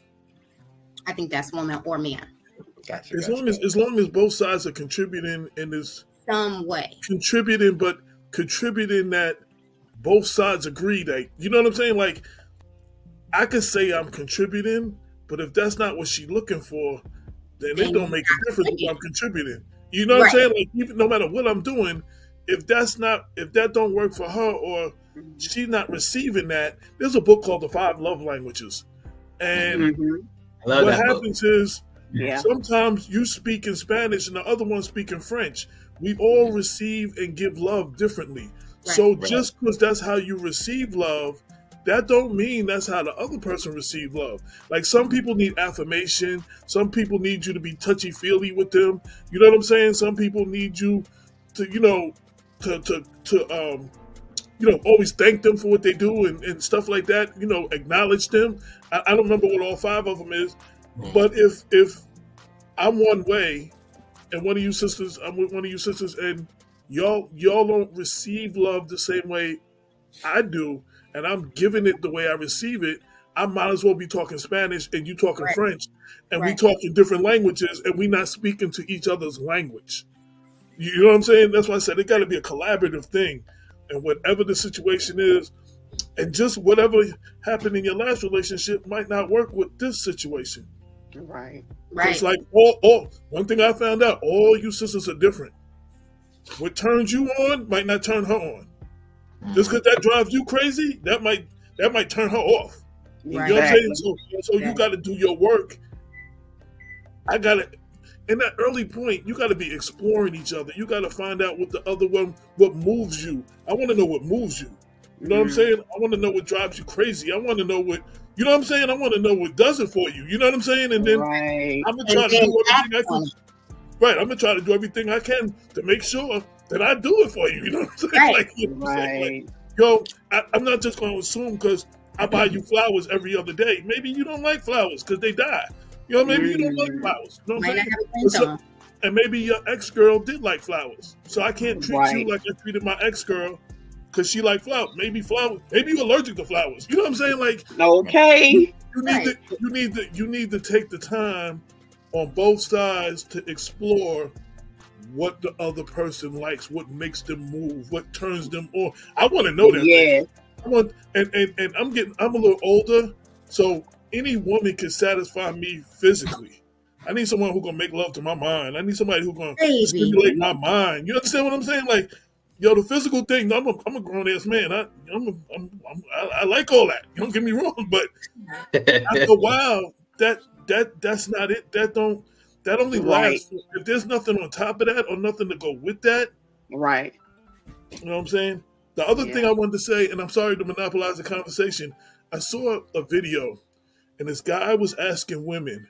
woman or man. Gotcha. As long as both sides are contributing in this some way, contributing that both sides agree that, you know what I'm saying? Like, I could say I'm contributing, but if that's not what she's looking for, then it don't make a difference if I'm contributing. You know what I'm saying? Like, even no matter what I'm doing, if that don't work for her or she's not receiving that, there's a book called The 5 Love Languages. And what happens is sometimes you speak in Spanish and the other one speak in French. We all receive and give love differently. So just because that's how you receive love, that don't mean that's how the other person receive love. Like, some people need affirmation. Some people need you to be touchy-feely with them. You know what I'm saying? Some people need you to, you know, always thank them for what they do and stuff like that. You know, acknowledge them. I don't remember what all 5 of them is, but if I'm one way and I'm with one of you sisters, and y'all don't receive love the same way I do, and I'm giving it the way I receive it, I might as well be talking Spanish and you talking French, and we talking different languages, and we not speaking to each other's language. You know what I'm saying? That's why I said it got to be a collaborative thing, and whatever the situation is, and just whatever happened in your last relationship might not work with this situation. Right. It's like all one thing I found out: all you sisters are different. What turns you on might not turn her on. Just because that drives you crazy, that might turn her off. You know what I'm saying? So you got to do your work. In that early point, you got to be exploring each other. You got to find out what the other one, what moves you. I want to know what moves you. You know what I'm saying? I want to know what drives you crazy. I want to know what, you know what I'm saying? I want to know what does it for you. You know what I'm saying? And then I'm going to try to do everything I can. Right. I'm going to try to do everything I can to make sure that I do it for you. You know what I'm saying? Right. Like, you know what I'm saying? Like, yo, I'm not just going to assume because I buy you flowers every other day. Maybe you don't like flowers because they die. You know, maybe you don't like flowers. You know what I'm saying? And maybe your ex-girl did like flowers. So I can't treat you like I treated my ex-girl because she liked flowers. Maybe you're allergic to flowers. You know what I'm saying? Like, okay. You need to take the time on both sides to explore what the other person likes, what makes them move, what turns them on. I want to know that. Yeah. And I'm a little older, so any woman can satisfy me physically. I need someone who's gonna make love to my mind. I need somebody who's gonna stimulate my mind. You understand what I'm saying? Like, yo, the physical thing. I'm a grown ass man. I like all that. Don't get me wrong, but after a while, that's not it. that only Right. lasts if there's nothing on top of that or nothing to go with that. Right. You know what I'm saying? The other Yeah. thing I wanted to say, and I'm sorry to monopolize the conversation, I saw a video, and this guy was asking women,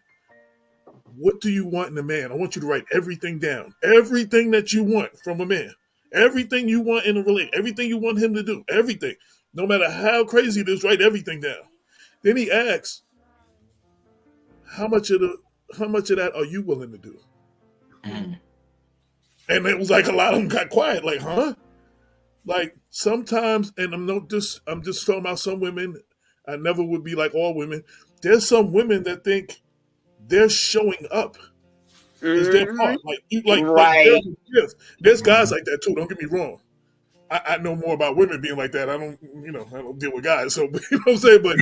"What do you want in a man? I want you to write everything down, everything that you want from a man, everything you want in a relationship, everything you want him to do, everything, no matter how crazy it is, write everything down." Then he asks, how much of that are you willing to do? Mm. And it was like a lot of them got quiet, like, huh? Like sometimes, and I'm just talking about some women. I never would be like all women. There's some women that think they're showing up is their part. Like you, like Right. there's guys like that too. Don't get me wrong. I know more about women being like that. I don't deal with guys, so you know what I'm saying. But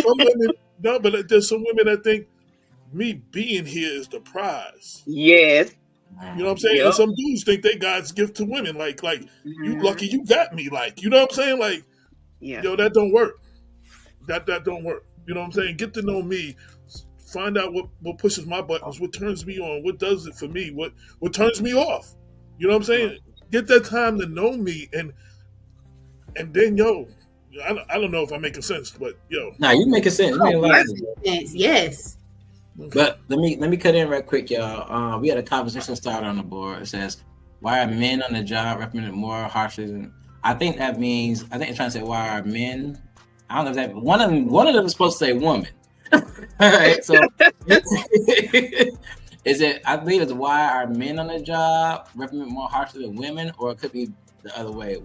some women, no, but there's some women that think me being here is the prize. Yes. You know what I'm saying? Yep. And some dudes think they God's gift to women. Like you lucky you got me. Like, you know what I'm saying? Like, Yeah. yo, that don't work. That don't work. You know what I'm saying? Get to know me. Find out what pushes my buttons, what turns me on, what does it for me, what turns me off. You know what I'm saying? Get that time to know me, and then yo, I don't know if I'm making sense, but yo. Nah, you making sense. You making a lot of sense. Yes. But let me cut in right quick, y'all. We had a conversation started on the board. It says, "Why are men on the job recommended more harshly than?" I think that means they're trying to say why are men. I don't know if that one of them is supposed to say woman. All right, so is it? I believe it's why are men on the job recommended more harshly than women, or it could be the other way.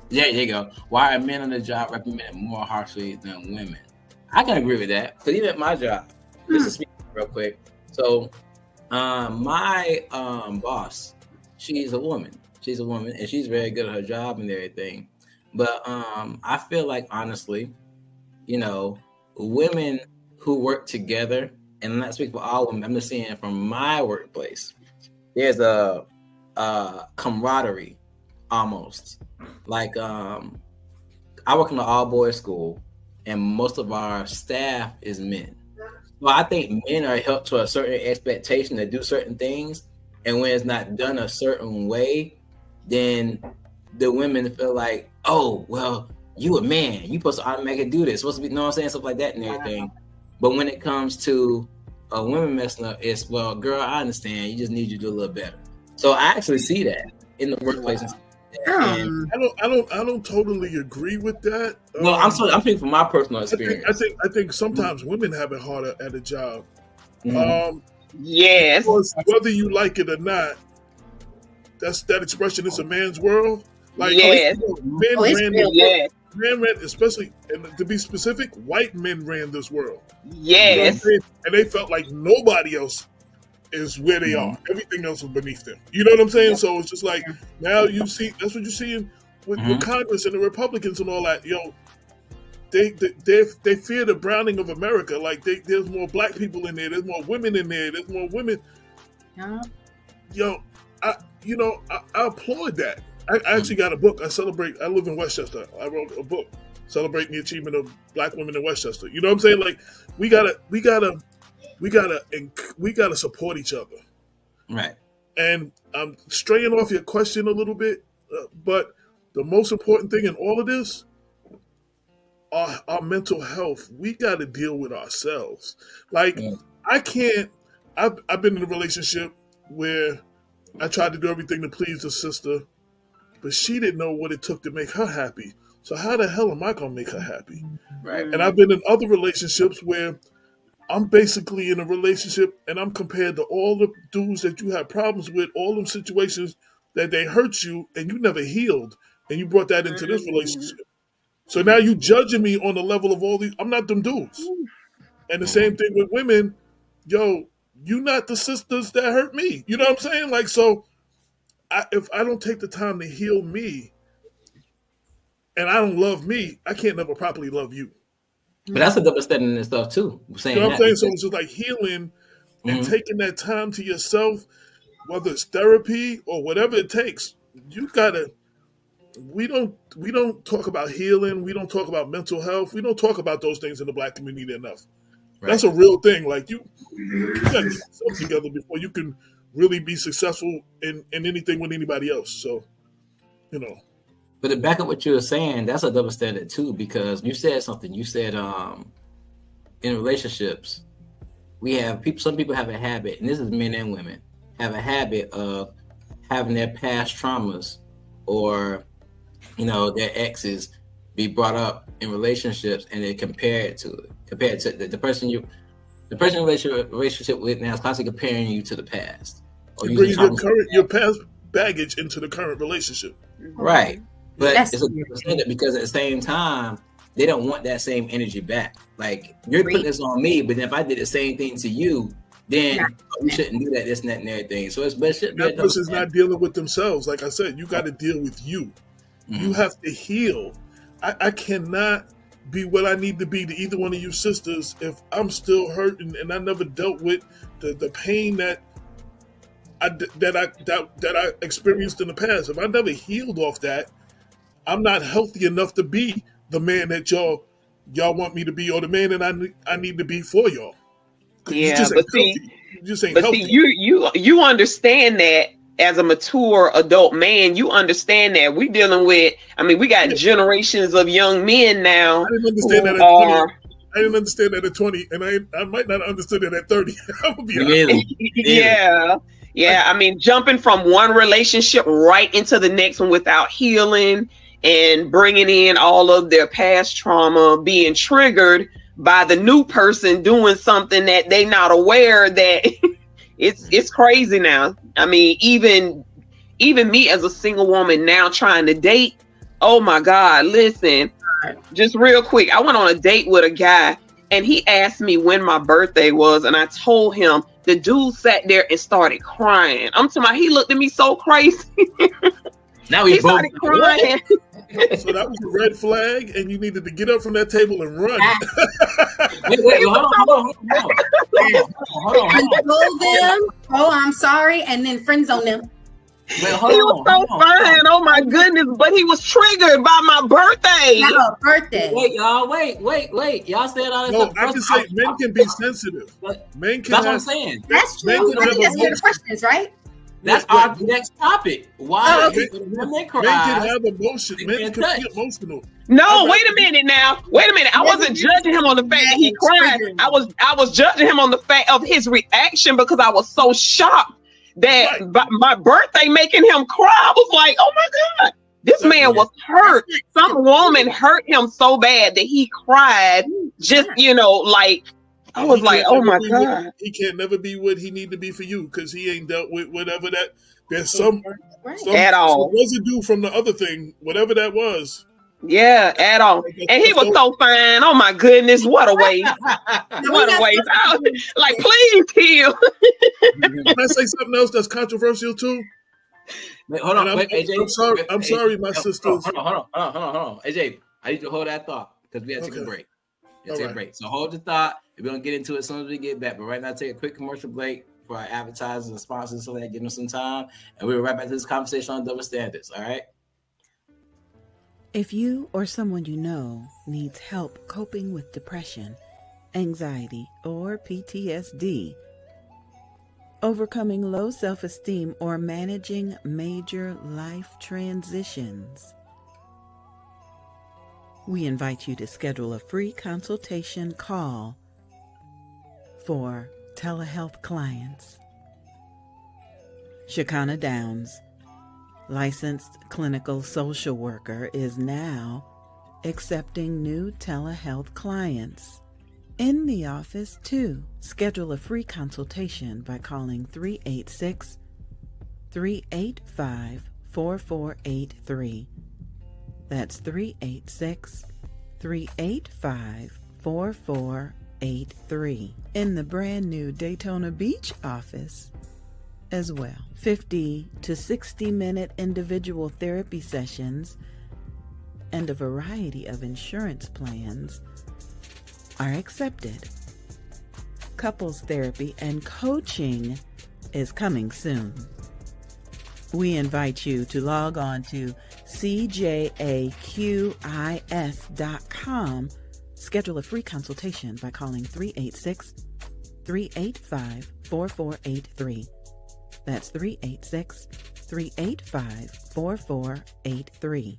There you go. Why are men on the job recommended more harshly than women? I can agree with that. Because even at my job. This is me real quick. So, my boss, she's a woman. She's a woman, and she's very good at her job and everything. But I feel like, honestly, women who work together, and I'm not speaking for all women, I'm just saying from my workplace, there's a camaraderie almost. Like, I work in an all-boys school, and most of our staff is men. Well, I think men are held to a certain expectation to do certain things, and when it's not done a certain way, then the women feel like, oh, well, you a man, you supposed to automatically do this, supposed to be, you know what I'm saying, stuff like that and everything. But when it comes to a women messing up, it's, well, girl, I understand, you just need you to do a little better. So I actually see that in the workplace. And I don't totally agree with that. Well, I'm speaking from my personal experience. I think sometimes women have it harder at a job. Yes. Because whether you like it or not, that expression is a man's world. Like, yes. Men ran, especially, and to be specific, white men ran this world. Yes. You know, and they felt like nobody else is where they are. Everything else was beneath them. You know what I'm saying? So it's just like, now you see, that's what you see with Congress and the Republicans and all that. Yo, they fear the browning of America. Like, there's more black people in there. There's more women in there. There's more women. Yo, I applaud that. I actually got a book. I live in Westchester. I wrote a book celebrating the achievement of black women in Westchester. You know what I'm saying? Like, we gotta support each other. Right. And I'm straying off your question a little bit, but the most important thing in all of this, our mental health. We got to deal with ourselves. Like, I've been in a relationship where I tried to do everything to please the sister, but she didn't know what it took to make her happy. So how the hell am I going to make her happy? Right. And I've been in other relationships where I'm basically in a relationship and I'm compared to all the dudes that you have problems with, all them situations that they hurt you and you never healed, and you brought that into this relationship. So now you judging me on the level of all these. I'm not them dudes. And the same thing with women. Yo, you not the sisters that hurt me. You know what I'm saying? Like, so if I don't take the time to heal me and I don't love me, I can't never properly love you. But that's a double standard and stuff too. You know what I'm saying? So it's just like healing and taking that time to yourself, whether it's therapy or whatever it takes. You gotta. We don't talk about healing. We don't talk about mental health. We don't talk about those things in the black community enough. Right. That's a real thing. Like you got to get yourself together before you can really be successful in anything with anybody else. So, you know. But to back up what you were saying, that's a double standard too, because you said something. You said in relationships, some people have a habit, and this is men and women, have a habit of having their past traumas or, their exes be brought up in relationships, and they compare it to the person in relationship with now is constantly comparing you to the past. Or you bring your past baggage into the current relationship. Right. But it's a double standard because at the same time, they don't want that same energy back. Like, you're putting this on me, but if I did the same thing to you, then you shouldn't do that, this and that and everything. So that person's not dealing with themselves. Like I said, you got to deal with you. Mm-hmm. You have to heal. I cannot be what I need to be to either one of you sisters if I'm still hurting and I never dealt with the pain that I experienced in the past. If I never healed off that, I'm not healthy enough to be the man that y'all want me to be, or the man that I need to be for y'all. Yeah, but see, you understand that as a mature adult man, you understand that we dealing with. I mean, we got generations of young men now. I didn't understand that at 20. I didn't understand that at 20, and I might not have understood it at 30. I would be honest. Yeah. I mean, jumping from one relationship right into the next one without healing and bringing in all of their past trauma, being triggered by the new person doing something that they not aware that it's crazy now. I mean, even me as a single woman now trying to date. Oh my God, listen, just real quick. I went on a date with a guy and he asked me when my birthday was. And I told him. The dude sat there and started crying. I'm talking about, he looked at me so crazy. Now he started crying. So that was a red flag, and you needed to get up from that table and run. Hold on. I told them, oh, I'm sorry, and then friends on them. He was so fine. Oh my goodness, but he was triggered by my birthday. No, birthday. Wait, y'all. Wait. Y'all said all this stuff. I can say men can be sensitive. Men can. That's what I'm saying. That's true. I think that's the questions, right? That's our next topic. Why when they cry, men can have emotion. Men can be emotional. No, wait a minute now. Wait a minute. I wasn't judging him on the fact that he cried. I was judging him on the fact of his reaction because I was so shocked that my birthday making him cry. I was like, oh my God, this man was hurt. Some woman hurt him so bad that he cried. Just, like, I was like, oh my God. He can't never be what he need to be for you because he ain't dealt with whatever that. There's some at all residue from the other thing, whatever that was. Yeah, at all. And he was so fine. Oh my goodness, what a waste. What a waste. Like, please heal. Can I say something else that's controversial too? Wait, hold on. AJ. I'm sorry, my sisters. Hold on. AJ, I need to hold that thought because we have to take a break. Take a break. So hold the thought. We're going to get into it as soon as we get back. But right now, take a quick commercial break for our advertisers and sponsors so that give them some time. And we'll be right back to this conversation on double standards. All right? If you or someone you know needs help coping with depression, anxiety, or PTSD, overcoming low self-esteem, or managing major life transitions, we invite you to schedule a free consultation call for telehealth clients. Shekinah Downs, licensed clinical social worker, is now accepting new telehealth clients in the office too. Schedule a free consultation by calling 386-385-4483. That's 386-385-4483 in the brand new Daytona Beach office as well. 50 to 60 minute individual therapy sessions and a variety of insurance plans are accepted. Couples therapy and coaching is coming soon. We invite you to log on to cjaqis.com Schedule a free consultation by calling 386-385-4483. That's 386-385-4483.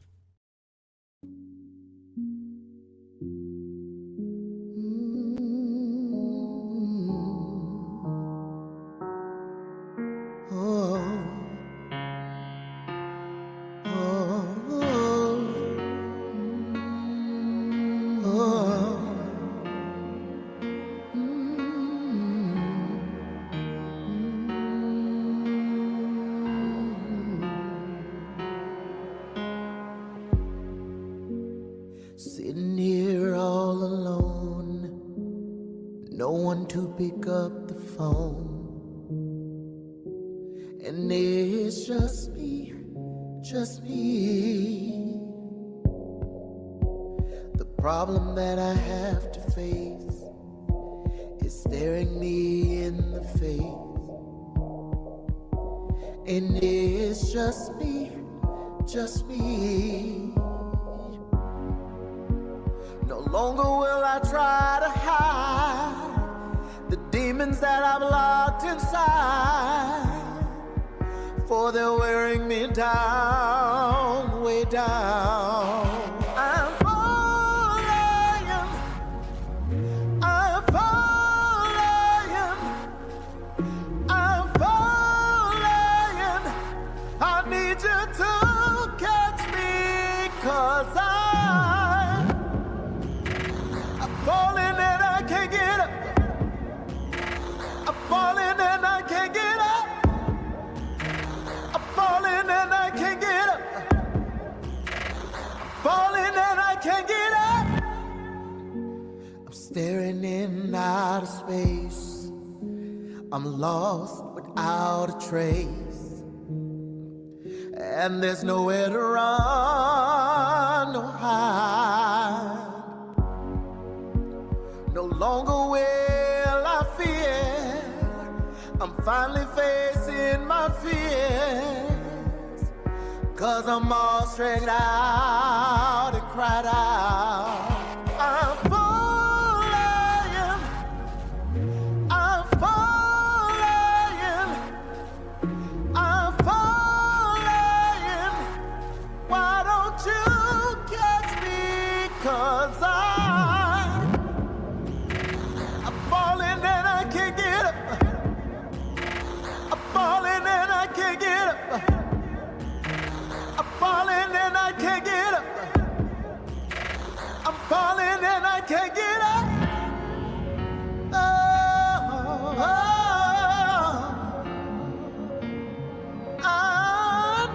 Sitting here all alone, no one to pick up the phone, and it's just me, just me. The problem that I have to face is staring me in the face, and it's just me, just me. No longer will I try to hide the demons that I've locked inside, for they're wearing me down, way down. I'm falling, I'm falling, I'm falling. I need you to catch me, 'cause I'm falling and I can't get up. I'm falling and I can't get up. I'm falling and I can't get up. I'm falling and I can't get up. I'm staring in outer space. I'm lost without a trace, and there's nowhere to run or hide. No longer will I fear. I'm finally facing my fears, 'cause I'm all straightened out and cried out. I'm falling, I'm falling, I'm falling. Why don't you catch me? 'Cause I'm falling and I can't get up. I'm falling and I can't get up. I'm falling and I can't get up. I'm falling and I can't get up. Oh, oh, I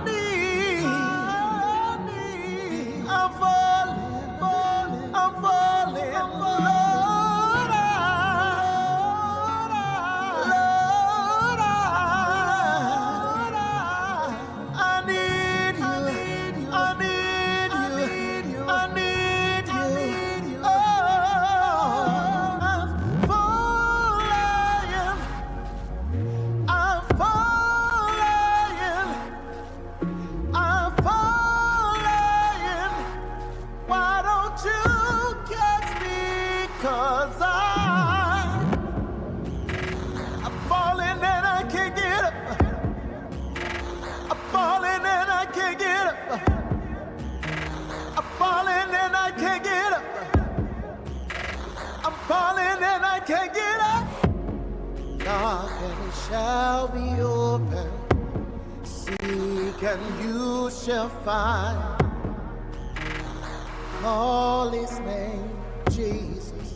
need, I'm falling, I'm falling, I'm falling. Can't get up. Knock and it shall be open. Seek and you shall find. Call his name, Jesus.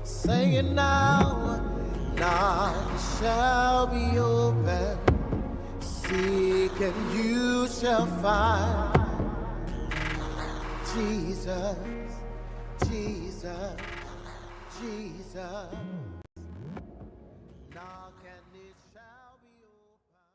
Sing it now. Knock and it shall be open. Seek and you shall find. Jesus, Jesus. Jesus, knock and it shall be open.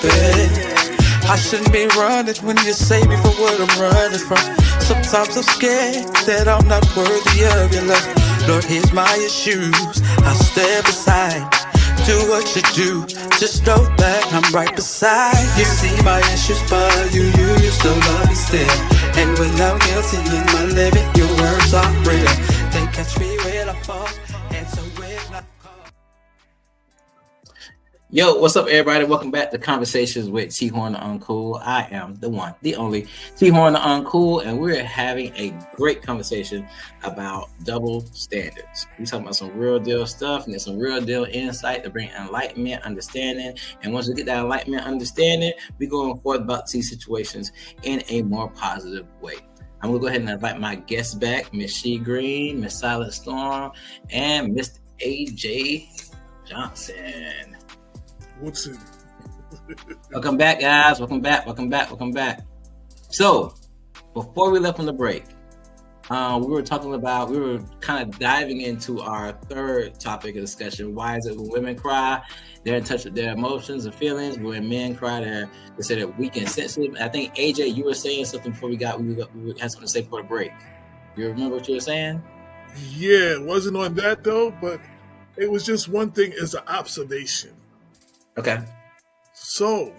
bed. I shouldn't be running when you save me from what I'm running from. Sometimes I'm scared that I'm not worthy of your love. Lord, here's my issues. I'll step aside. Do what you do. Just know that I'm right beside you. See my issues, but you still love me still. And when I'm guilty in my limit, your words are real. They catch me when I fall, and so when I call. Yo, what's up, everybody? Welcome back to Conversations with T-Horne da UnCool. I am the one, the only T-Horne da UnCool, and we're having a great conversation about double standards. We're talking about some real deal stuff and there's some real deal insight to bring enlightenment, understanding. And once we get that enlightenment, understanding, we're going forth about these situations in a more positive way. I'm going to go ahead and invite my guests back, Miss She Green, Miss Silent Storm, and Mr. AJ Johnson. What's it? Welcome back, guys. Welcome back. So, before we left on the break, we were kind of diving into our third topic of discussion. Why is it when women cry, they're in touch with their emotions and feelings? When men cry, they say they're weak and sensitive. I think, AJ, you were saying something before we had something to say before the break. You remember what you were saying? Yeah, it wasn't on that, though, but it was just one thing as an observation. Okay. So,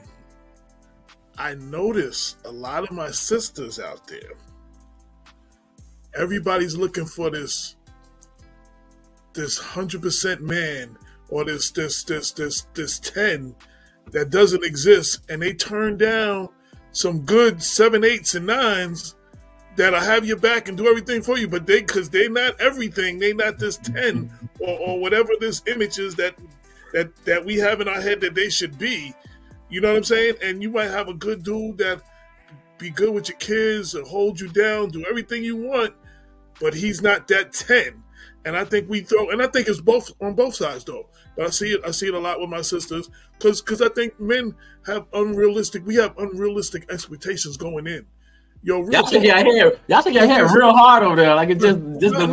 I noticed a lot of my sisters out there, everybody's looking for this 100% man or this 10 that doesn't exist, and they turn down some good 7, 8s, and 9s that'll have your back and do everything for you, but because they're not everything, they not this 10 or whatever this image is that we have in our head that they should be. You know what I'm saying? And you might have a good dude that be good with your kids and hold you down, do everything you want, but he's not that 10. And I think I think it's both on both sides though. But I see it a lot with my sisters because I think men have unrealistic expectations going in. Yo, y'all think y'all hair real hard over there, like it just there's no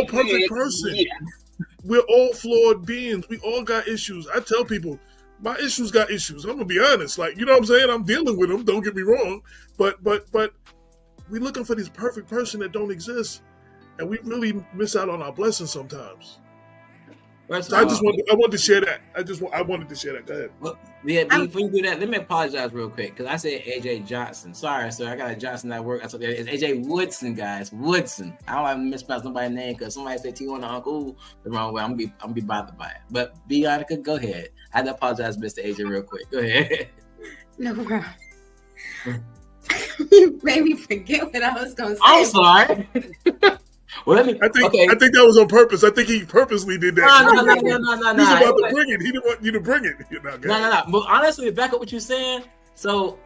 perfect person. Yeah. We're all flawed beings. We all got issues. I tell people, my issues got issues. I'm gonna be honest. Like, you know what I'm saying? I'm dealing with them. Don't get me wrong. But we're looking for this perfect person that don't exist, and we really miss out on our blessings sometimes. So I wanted to share that. I wanted to share that. Go ahead. Well, yeah, before you do that, let me apologize real quick because I said AJ Johnson. Sorry, sir. I got a Johnson at work. I said it's AJ Woodson, guys. Woodson. I don't want to mispronounce nobody's name because somebody said T-Horne da UnCool the wrong way. I'm gonna be bothered by it. But Bianca, go ahead. I had to apologize, Mr. AJ, real quick. Go ahead. No problem. You made me forget what I was gonna say. I'm sorry. Well, I think that was on purpose. I think he purposely did that. No. He's about to bring it. He didn't want you to bring it. No. But honestly, back up what you're saying. So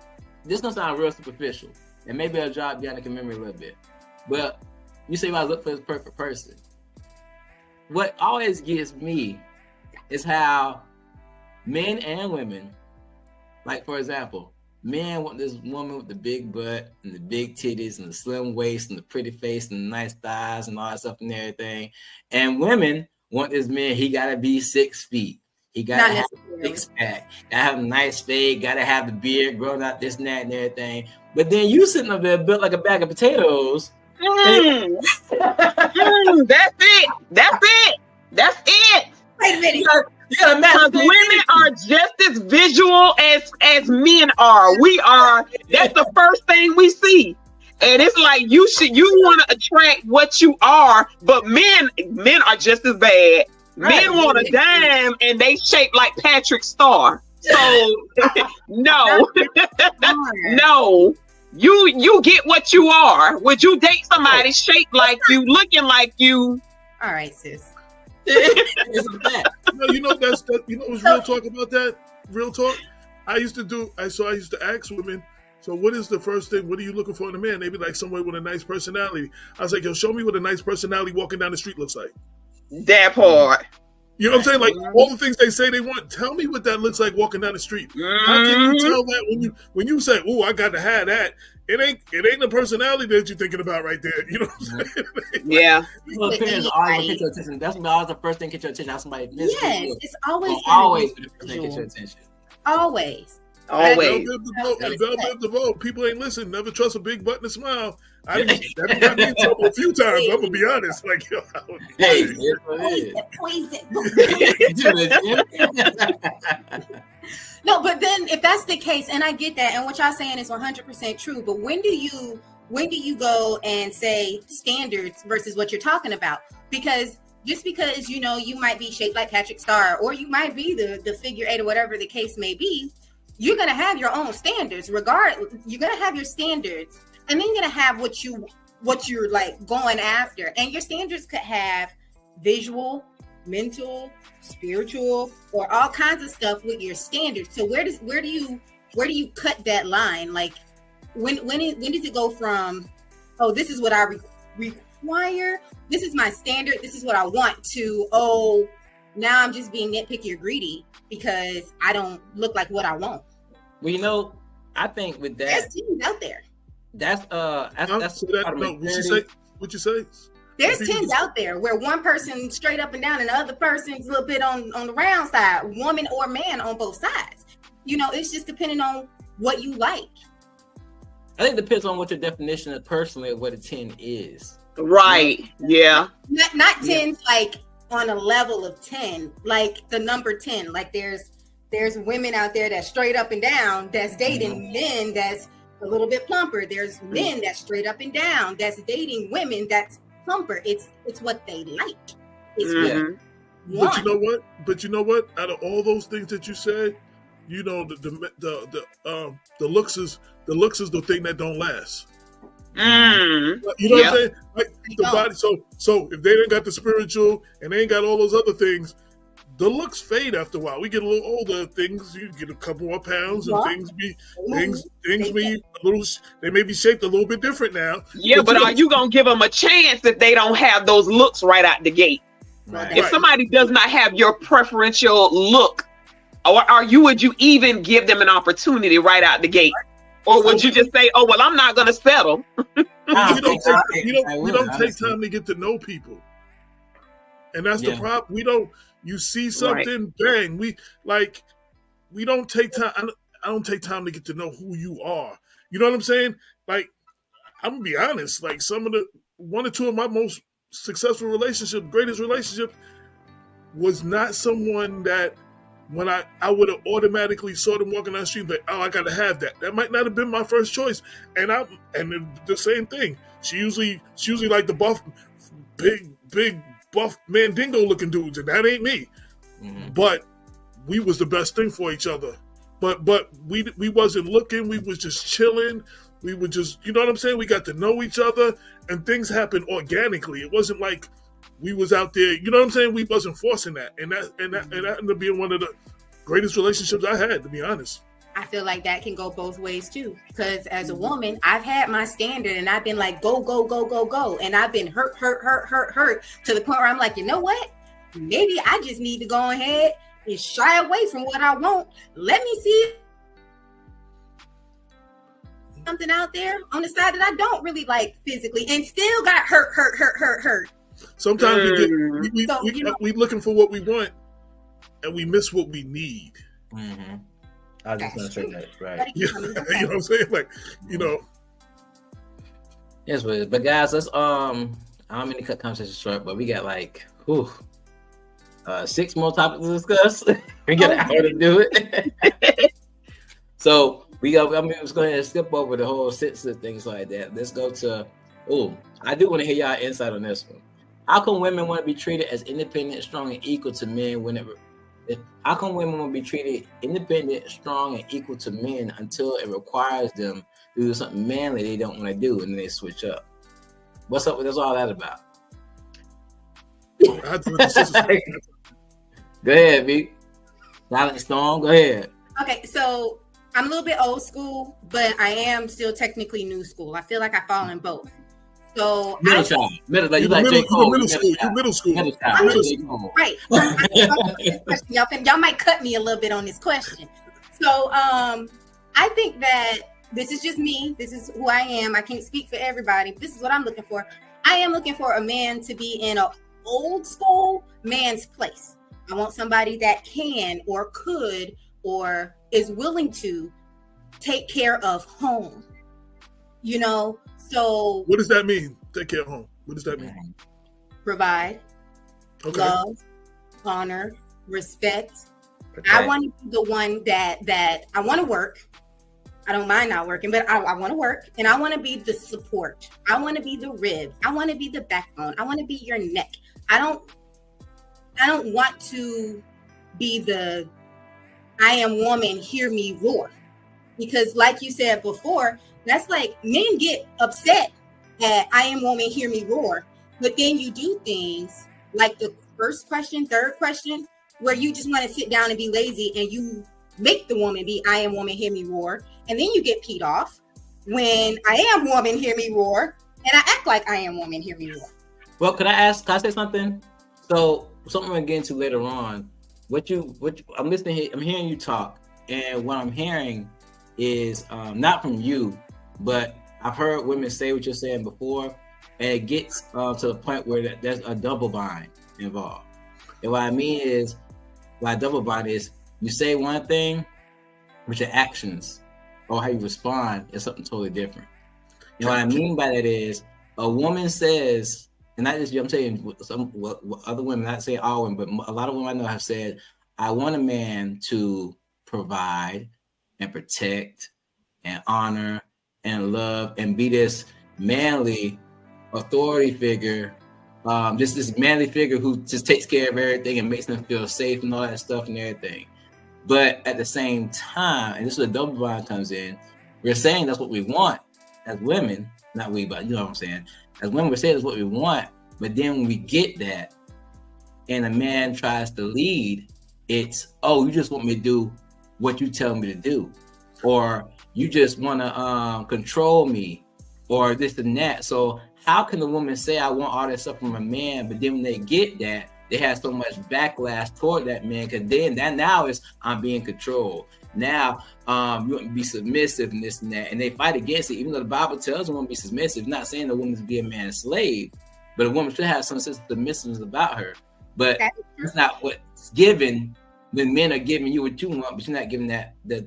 this gonna sound real superficial, and maybe I'll drop Bianca's memory a little bit. But you say I look for this perfect person. What always gets me is how men and women, like for example, men want this woman with the big butt and the big titties and the slim waist and the pretty face and the nice thighs and all that stuff and everything. And women want this man, he got to be 6 feet. He got to have a six-pack, got to have a nice fade, got to have the beard growing out, this and that and everything. But then you sitting up there built like a bag of potatoes. That's it. Wait a minute. Because women are just as visual as men are. We are. That's the first thing we see, and it's like you want to attract what you are, but men are just as bad. Right. Men want a dime, and they shape like Patrick Star. So no. You get what you are. Would you date somebody shaped like you, looking like you? All right, sis. No, you know what's real talk about that? Real talk. I used to ask women, so what is the first thing? What are you looking for in a man? They be like, someone with a nice personality. I was like, yo, show me what a nice personality walking down the street looks like. That part. You know what I'm saying? Like all the things they say they want. Tell me what that looks like walking down the street. How can you tell that when you say, "Oh, I got to have that"? It ain't the personality that you're thinking about right there. You know what I'm saying? Yeah. Well, appearance always get your attention. That's always the first thing get your attention. How somebody yes, it's always be the first thing get your attention. Always. Always. The vote. People ain't listen. Never trust a big butt and a smile. That got me in trouble a few times. I'm gonna be honest. Like, yo, hey, no, but then if that's the case, and I get that, and what y'all saying is 100% true. But when do you go and say standards versus what you're talking about? Because just because you might be shaped like Patrick Star, or you might be the figure 8 or whatever the case may be, you're gonna have your own standards. You're gonna have your standards, and then you're gonna have what you're like going after. And your standards could have visual, mental, spiritual, or all kinds of stuff with your standards. So where do you cut that line? Like when does it go from, oh, this is what I require, this is my standard, this is what I want, to, oh, now I'm just being nitpicky or greedy because I don't look like what I want? Well, I think with that, there's teams out there. That's what you say? There's teams out there where one person straight up and down and the other person's a little bit on the round side, woman or man on both sides. It's just depending on what you like. I think it depends on what your definition of personally of what a 10 is. Right. Yeah. Not 10s like on a level of 10, like the number 10. Like there's women out there that's straight up and down that's dating men that's a little bit plumper. There's men that's straight up and down that's dating women that's plumper. It's what they like. It's But you know what? Out of all those things that you said, the looks is the thing that don't last. You know what I'm saying? Like the body. So if they ain't got the spiritual and they ain't got all those other things, the looks fade after a while. We get a little older. Things, you get a couple more pounds, and things be a little. They may be shaped a little bit different now. Yeah, but are you gonna give them a chance if they don't have those looks right out the gate? Right. If somebody does not have your preferential look, would you even give them an opportunity right out the gate? Or would you just say, "Oh well, I'm not gonna settle"? You don't take time to get to know people, and that's the problem. We don't. You see something, bang. We don't take time. I don't take time to get to know who you are. You know what I'm saying? Like, I'm gonna be honest. Like, one or two of my most successful relationships, greatest relationships, was not someone that when I would have automatically saw them walking down the street, like, oh, I gotta have that. That might not have been my first choice. And the same thing. She usually like the buff, big buff mandingo looking dudes, and that ain't me. But we was the best thing for each other. But we wasn't looking. We was just chilling. We were just, you know what I'm saying? We got to know each other, and things happened organically. It wasn't like we was out there. You know what I'm saying? We wasn't forcing that, and that ended up being one of the greatest relationships I had, to be honest. I feel like that can go both ways too. Because as a woman, I've had my standard and I've been like, go, go, go, go, go. And I've been hurt to the point where I'm like, you know what? Maybe I just need to go ahead and shy away from what I want. Let me see something out there on the side that I don't really like physically and still got hurt. Sometimes we looking for what we want and we miss what we need. Mm-hmm. I was just going to say that, right? You know what I'm saying? Like, Yes, but guys, let's I don't mean to cut conversation short, but we got like 6 more topics to discuss. We got an hour to do it. So let's go ahead and skip over the whole sentence and things like that. Let's go to I do want to hear y'all insight on this one. How come women want to be treated as independent, strong, and equal to men how come women want to be treated independent, strong, and equal to men until it requires them to do something manly they don't want to do, and then they switch up? What's up with this? All that about? Go ahead, B. Silent Storm. Go ahead. Okay, so I'm a little bit old school, but I am still technically new school. I feel like I fall in both. So middle child, like you You're like middle, J. Cole, middle school. You're middle school. middle child, Middle J. Cole. right. Y'all might cut me a little bit on this question. So I think that this is just me. This is who I am. I can't speak for everybody. This is what I'm looking for. I am looking for a man to be in an old school man's place. I want somebody that can or could or is willing to take care of home. You know, so What does that mean? Take care of home. What does that mean? Provide, Okay. love, honor, respect. I want to be the one that I want to work. I don't mind not working, but I want to work, and I want to be the support. I want to be the rib. I want to be the backbone. I want to be your neck. I don't want to be the I am woman, hear me roar. Because like you said before, that's like men get upset at I am woman, hear me roar. But then you do things like the first question, third question, where you just want to sit down and be lazy and you make the woman be I am woman, hear me roar. And then you get peed off when I am woman, hear me roar. And I act like I am woman, hear me roar. Well, can I say something? So something we're getting to later on. I'm listening here, I'm hearing you talk, and what I'm hearing is not from you, but I've heard women say what you're saying before, and it gets to the point where there's a double bind involved. And what I mean is, like double bind is you say one thing, but your actions or how you respond is something totally different. And what I mean by that is a woman says, and not just you, I'm saying what other women, not saying all women, but a lot of women I know have said, I want a man to provide and protect and honor and love and be this manly authority figure, just this manly figure who just takes care of everything and makes them feel safe and all that stuff and everything. But at the same time, and this is where double bind comes in, we're saying that's what we want as women, not we, but you know what I'm saying. As women, we're saying that's what we want, but then when we get that and a man tries to lead, it's, oh, you just want me to do what you tell me to do, or you just want to control me, or this and that. So how can the woman say I want all that stuff from a man, but then when they get that, they have so much backlash toward that man, because then that now is I'm being controlled. Now you want to be submissive and this and that, and they fight against it. Even though the Bible tells a woman to be submissive, not saying the woman to be a man's slave, but a woman should have some sense of submissiveness about her. But that's not what's given when men are giving you what you want, but you're not giving that the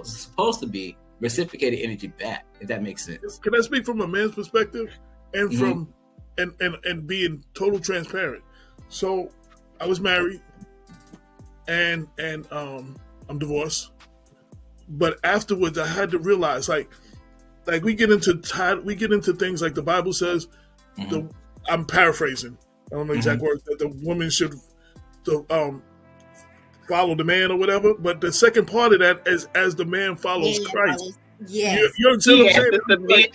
supposed to be reciprocated energy back. If that makes sense. Can I speak from a man's perspective and from and being total transparent? So I was married and I'm divorced, but afterwards I had to realize like we get into things like the Bible says. I'm paraphrasing. I don't know exact words, that the woman should follow the man or whatever. But the second part of that is as the man follows Christ. Yes. You understand what I'm saying?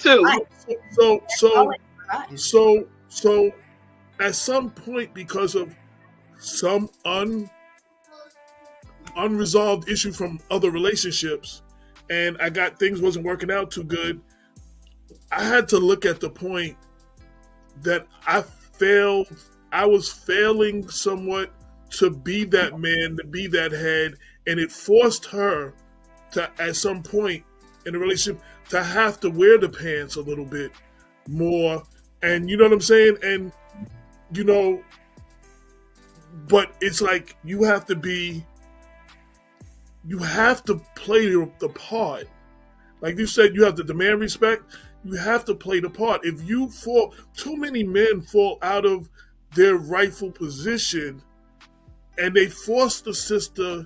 So at some point, because of some unresolved issue from other relationships, and I got things wasn't working out too good, I had to look at the point that I was failing somewhat to be that man, to be that head, and it forced her to, at some point in the relationship, to have to wear the pants a little bit more. And you know what I'm saying? And, you know, but it's like you have to play the part. Like you said, you have to demand respect. You have to play the part. If you fall, too many men fall out of their rightful position and they force the sister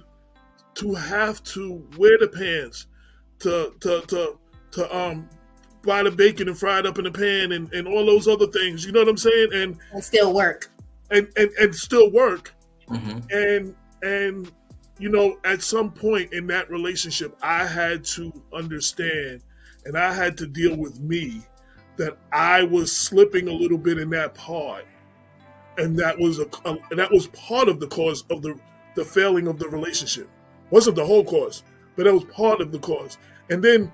to have to wear the pants, to buy the bacon and fry it up in the pan and all those other things. You know what I'm saying? And still work. And still work. Mm-hmm. And you know, at some point in that relationship, I had to understand and I had to deal with me that I was slipping a little bit in that part. And that was part of the cause of the failing of the relationship. Wasn't the whole cause, but that was part of the cause. And then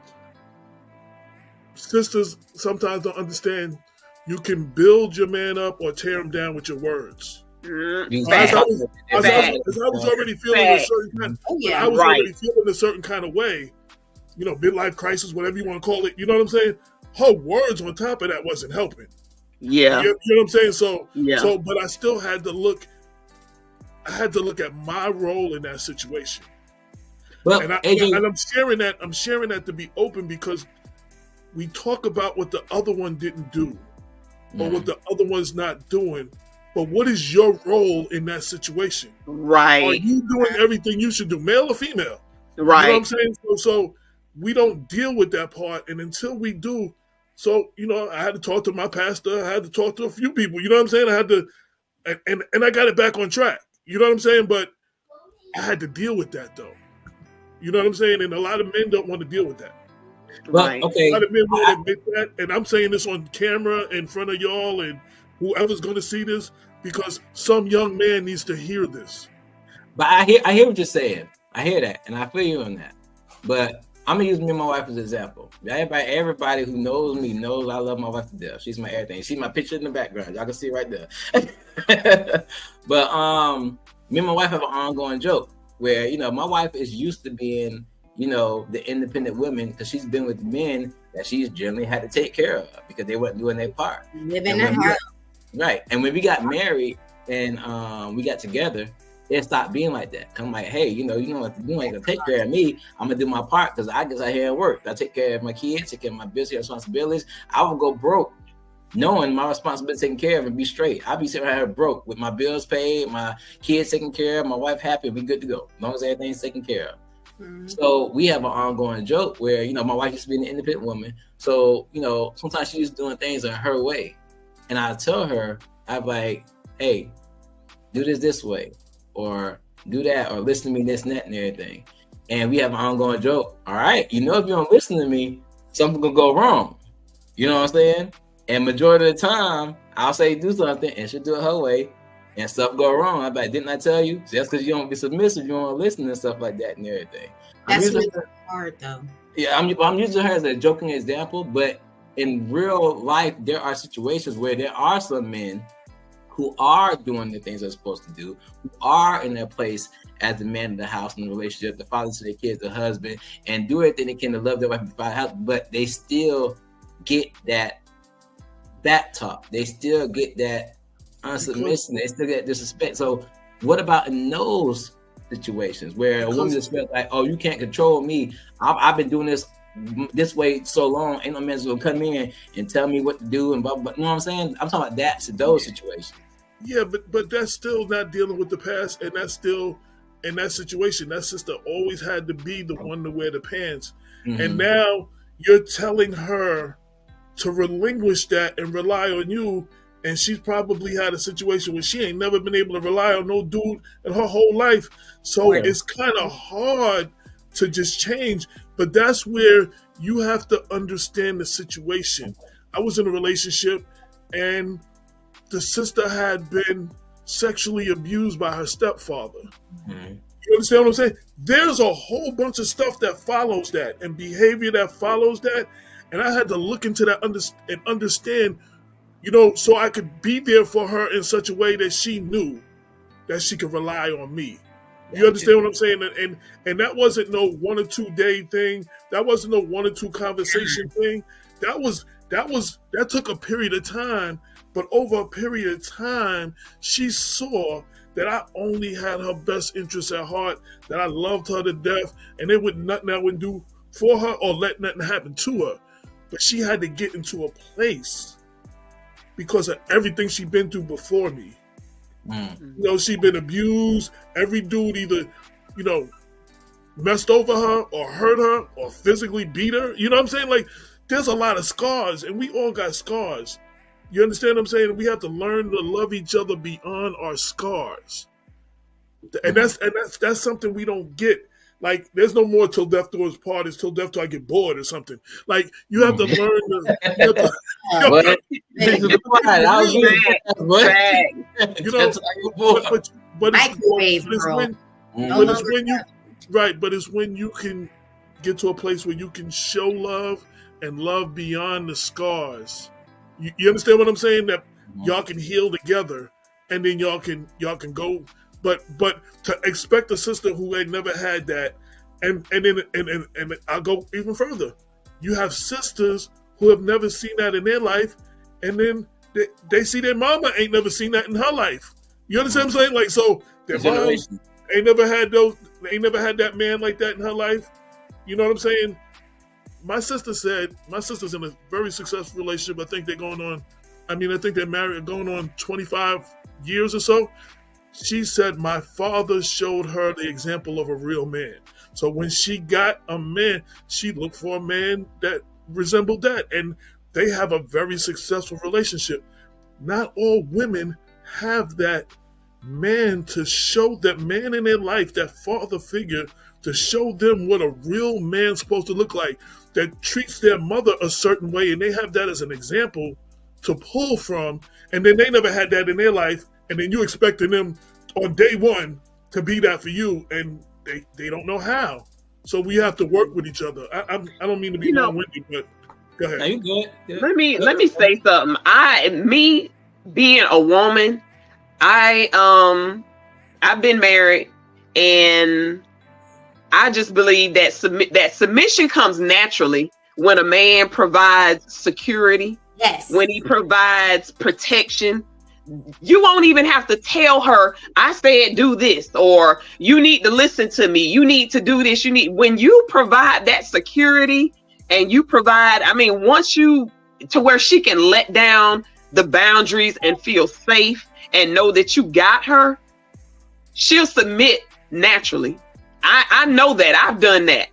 sisters sometimes don't understand. You can build your man up or tear him down with your words. As I was already feeling a certain kind, I was already feeling a certain kind of way. You know, midlife crisis, whatever you want to call it. You know what I'm saying? Her words on top of that wasn't helping. Yeah, you know what I'm saying. So, but I still had to look. I had to look at my role in that situation. Well, and AJ, I'm sharing that. I'm sharing that to be open because we talk about what the other one didn't do, or what the other one's not doing. But what is your role in that situation? Right. Are you doing everything you should do, male or female? Right. You know what I'm saying? So we don't deal with that part, and until we do, so you know, I had to talk to my pastor. I had to talk to a few people. You know what I'm saying? I had to, and I got it back on track. You know what I'm saying? But I had to deal with that though. You know what I'm saying? And a lot of men don't want to deal with that. Right. Okay. A lot of men won't admit that, and I'm saying this on camera in front of y'all and whoever's going to see this, because some young man needs to hear this. But I hear what you're saying. I hear that, and I feel you on that. But I'm gonna use me and my wife as an example. Everybody who knows me knows I love my wife to death. She's my everything. You see my picture in the background. Y'all can see it right there. But me and my wife have an ongoing joke where, you know, my wife is used to being, you know, the independent woman because she's been with men that she's generally had to take care of because they weren't doing their part. Living in house. Right. And when we got married and we got together, it stopped being like that. I'm like, hey, you know what to do. You ain't gonna take care of me. I'm gonna do my part because I guess I here and work. I take care of my kids, take care of my business responsibilities. I will go broke knowing my responsibility taken care of and be straight. I'll be sitting right here broke with my bills paid, my kids taken care of, my wife happy, we good to go. As long as everything's taken care of. Mm-hmm. So we have an ongoing joke where, you know, my wife used to be an independent woman. So, you know, sometimes she's doing things in her way. And I tell her, I'm like, hey, do this way, or do that, or listen to me, this and that and everything. And we have an ongoing joke. All right, you know, if you don't listen to me, something will go wrong. You know what I'm saying? And majority of the time, I'll say do something and she'll do it her way and stuff go wrong. I'm like, didn't I tell you? Just because you don't be submissive, you don't listen and stuff like that and everything. That's really hard though. Yeah, I'm using her as a joking example, but in real life, there are situations where there are some men who are doing the things they're supposed to do, who are in their place as the man of the house in the relationship, the father to their kids, the husband, and do everything they can to love their wife and provide the house, but they still get that talk. They still get that unsubmission. They still get disrespect. So what about in those situations where a woman just feels like, oh, you can't control me. I've been doing this way so long, ain't no man's gonna come in and tell me what to do and blah, blah. You know what I'm saying? I'm talking about those situations. Yeah, but that's still not dealing with the past, and that's still in that situation. That sister always had to be the one to wear the pants. Mm-hmm. And now you're telling her to relinquish that and rely on you, and she's probably had a situation where she ain't never been able to rely on no dude in her whole life. So it's kind of hard to just change. But that's where you have to understand the situation. I was in a relationship and the sister had been sexually abused by her stepfather. Mm-hmm. You understand what I'm saying? There's a whole bunch of stuff that follows that and behavior that follows that. And I had to look into that and understand, you know, so I could be there for her in such a way that she knew that she could rely on me. You understand what I'm saying? And that wasn't no 1 or 2 day thing. That wasn't no 1 or 2 conversation thing. That took a period of time. But over a period of time, she saw that I only had her best interests at heart, that I loved her to death, and there was nothing I would do for her or let nothing happen to her. But she had to get into a place because of everything she'd been through before me. Mm. You know, she'd been abused. Every dude either, you know, messed over her or hurt her or physically beat her. You know what I'm saying? Like, there's a lot of scars, and we all got scars. You understand what I'm saying? We have to learn to love each other beyond our scars. And that's something we don't get. Like, there's no more till death do us part. It's till death till I get bored or something. Like, you have to learn to. But it's when you can get to a place where you can show love and love beyond the scars. You understand what I'm saying? That y'all can heal together, and then y'all can go. But to expect a sister who ain't never had that, and I'll go even further. You have sisters who have never seen that in their life, and then they see their mama ain't never seen that in her life. You understand what I'm saying? Like, so their mom ain't never had that man like that in her life. You know what I'm saying? My sister's in a very successful relationship. I think they're married, going on 25 years or so. She said my father showed her the example of a real man. So when she got a man, she looked for a man that resembled that. And they have a very successful relationship. Not all women have that man to show, that man in their life, that father figure, to show them what a real man's supposed to look like, that treats their mother a certain way, and they have that as an example to pull from, and then they never had that in their life, and then you expecting them on day one to be that for you, and they don't know how. So we have to work with each other. I don't mean to be long-winded, but go ahead. Are you good? Yeah. Let me say something. Me being a woman, I've been married, and I just believe that submission comes naturally when a man provides security. Yes. When he provides protection. You won't even have to tell her, I said do this, or you need to listen to me. You need to do this. When you provide that security, and you provide, once you to where she can let down the boundaries and feel safe and know that you got her, she'll submit naturally. I know that. I've done that.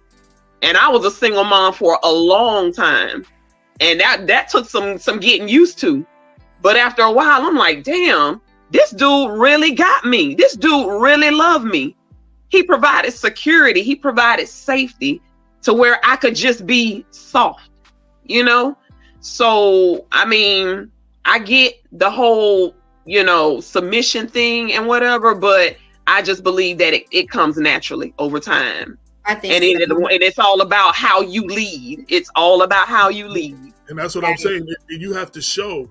And I was a single mom for a long time. And that took some getting used to. But after a while, I'm like, damn, this dude really got me. This dude really loved me. He provided security. He provided safety to where I could just be soft, So, I get the whole, submission thing and whatever, but I just believe that it comes naturally over time. I think, and it's all about how you lead. It's all about how you lead. And that's what I'm saying. You have to show.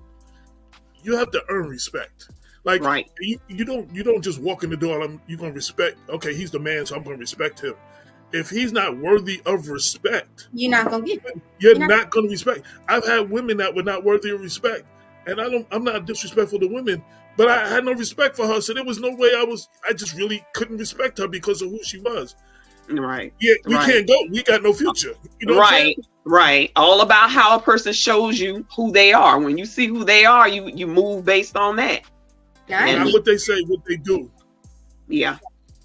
You have to earn respect. Like, right. You don't just walk in the door and you're gonna respect. Okay, he's the man, so I'm gonna respect him. If he's not worthy of respect, you're not gonna get it. You're not gonna respect. I've had women that were not worthy of respect, and I'm not disrespectful to women, but I had no respect for her, so there was no way I just really couldn't respect her because of who she was. Right. Yeah, we can't go. We got no future. Right. All about how a person shows you who they are. When you see who they are, you move based on that. Not what they say, what they do. Yeah.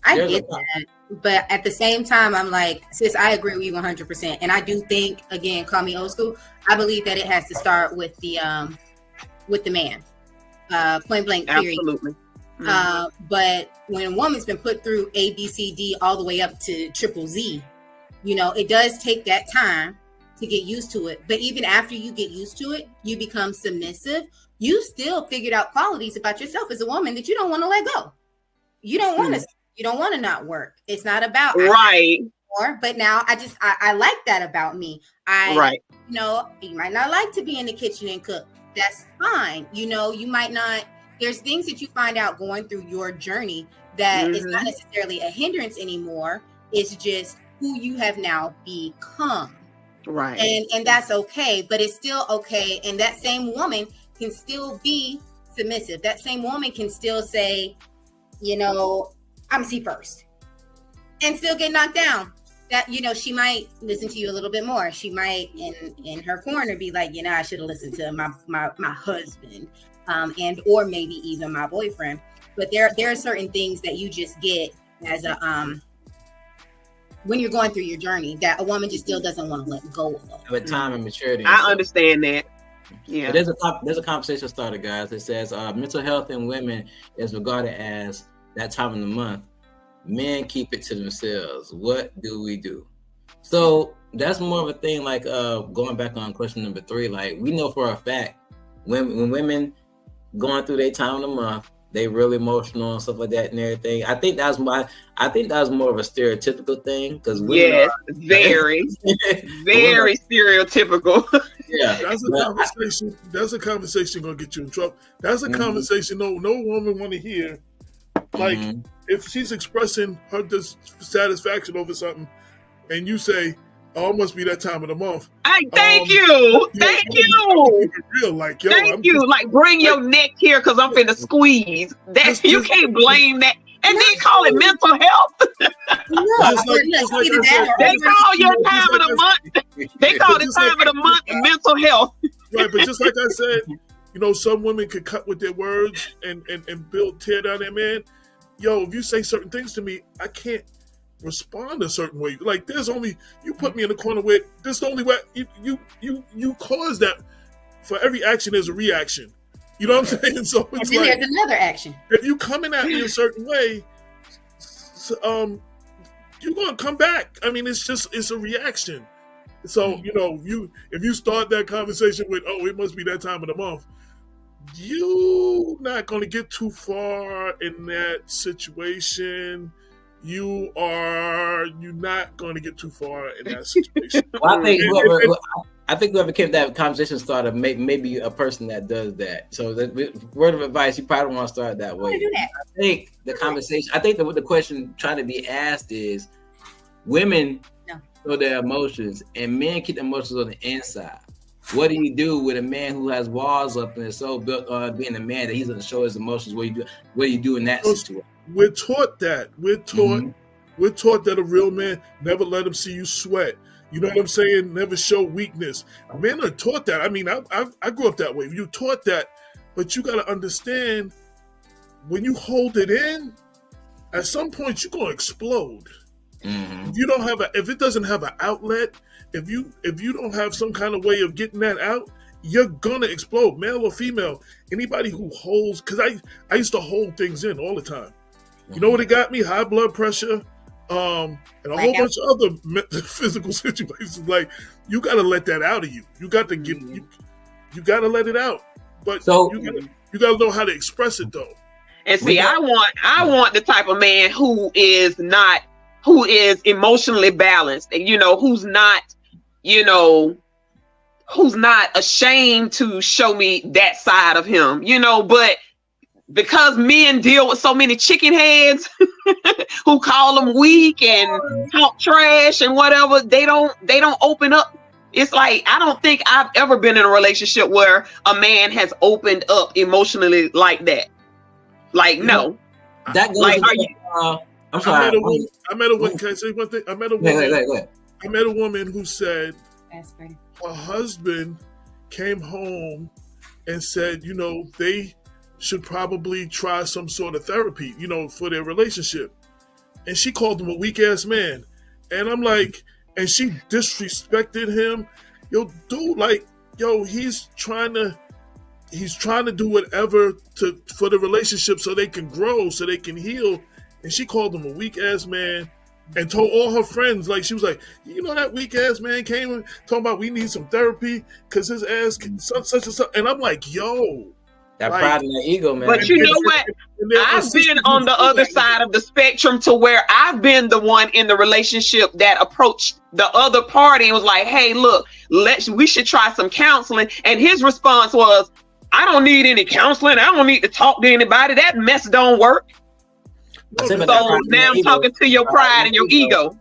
I get that. But at the same time, I'm like, sis, I agree with you 100%. And I do think, again, call me old school, I believe that it has to start with the man. Point blank, period. Absolutely. But when a woman's been put through A, B, C, D, all the way up to triple Z, it does take that time to get used to it. But even after you get used to it, you become submissive. You still figured out qualities about yourself as a woman that you don't want to let go. You don't want to. You don't want to not work. It's not about right. But now I like that about me. You might not like to be in the kitchen and cook. That's fine. You might not. There's things that you find out going through your journey that is not necessarily a hindrance anymore. It's just who you have now become. Right. And that's okay, but it's still okay. And that same woman can still be submissive. That same woman can still say, I'm C first, and still get knocked down. That, she might listen to you a little bit more. She might in her corner be like, I should have listened to my husband. And or maybe even my boyfriend. But there are certain things that you just get as a when you're going through your journey that a woman just still doesn't want to let go of. With time and maturity. I understand that. Yeah. But there's a conversation starter, guys. It says mental health in women is regarded as that time of the month. Men keep it to themselves. What do we do? So that's more of a thing, like going back on question number 3, like we know for a fact when women going through their time of the month, they really emotional and stuff like that and everything. I think that was more of a stereotypical thing because yes, very, very stereotypical. Yeah, that's a conversation gonna get you in trouble. That's a conversation no woman want to hear. Like if she's expressing her dissatisfaction over something, and you say, "Oh, it must be that time of the month." Thank you. Real, like, yo, thank you. Like, bring your neck here because I'm finna squeeze. That you can't blame that. And then call it mental health. They call your time of the month. They call the time of the month mental health. Right, but just like I said, you know, some women could cut with their words and tear down their man. Yo, if you say certain things to me, I can't respond a certain way. Like, there's only, you put me in the corner where this the only way you cause that. For every action there's a reaction. You know what I'm saying? So it's and then there's another action. If you coming at me a certain way, you're gonna come back. I mean, it's a reaction. So, you know, if you start that conversation with, "Oh, it must be that time of the month," you're not gonna get too far in that situation. You're not going to get too far in that situation. Well, I think whoever came that conversation starter maybe a person that does that. So the word of advice, you probably don't want to start that way. I think the conversation, the question trying to be asked is, women show their emotions and men keep their emotions on the inside. What do you do with a man who has walls up and is so built on being a man that he's going to show his emotions? What do you do in that situation? We're taught that. We're taught that a real man never let him see you sweat. You know what I'm saying? Never show weakness. Men are taught that. I mean, I grew up that way. You taught that, but you got to understand when you hold it in, at some point you're gonna explode. If you don't have if it doesn't have an outlet, if you don't have some kind of way of getting that out, you're gonna explode, male or female. Anybody who holds, because I used to hold things in all the time. You know what it got me? High blood pressure, and a whole bunch of other physical situations. Like, you got to let that out of you. You got to get you got to let it out. But you got to know how to express it, though. And see, I want the type of man who is emotionally balanced, and who's not ashamed to show me that side of him, but because men deal with so many chicken heads who call them weak and talk trash and whatever, they don't open up. It's like, I don't think I've ever been in a relationship where a man has opened up emotionally like that. Like, no. That goes like, are you? I'm sorry. I met a woman. Can I say one thing? I met a woman. I met a woman who said her husband came home and said, they should probably try some sort of therapy, for their relationship. And she called him a weak ass man. And I'm like, and she disrespected him. Yo, dude, like, he's trying to do whatever for the relationship so they can grow, so they can heal. And she called him a weak ass man and told all her friends, like, she was like, that weak ass man came and talking about we need some therapy because his ass can such and such. And I'm like, yo. That pride and that ego, man. But you know what? I've been on the other side of the spectrum to where I've been the one in the relationship that approached the other party and was like, hey, look, we should try some counseling. And his response was, I don't need any counseling. I don't need to talk to anybody. That mess don't work. So now I'm talking to your pride and your ego.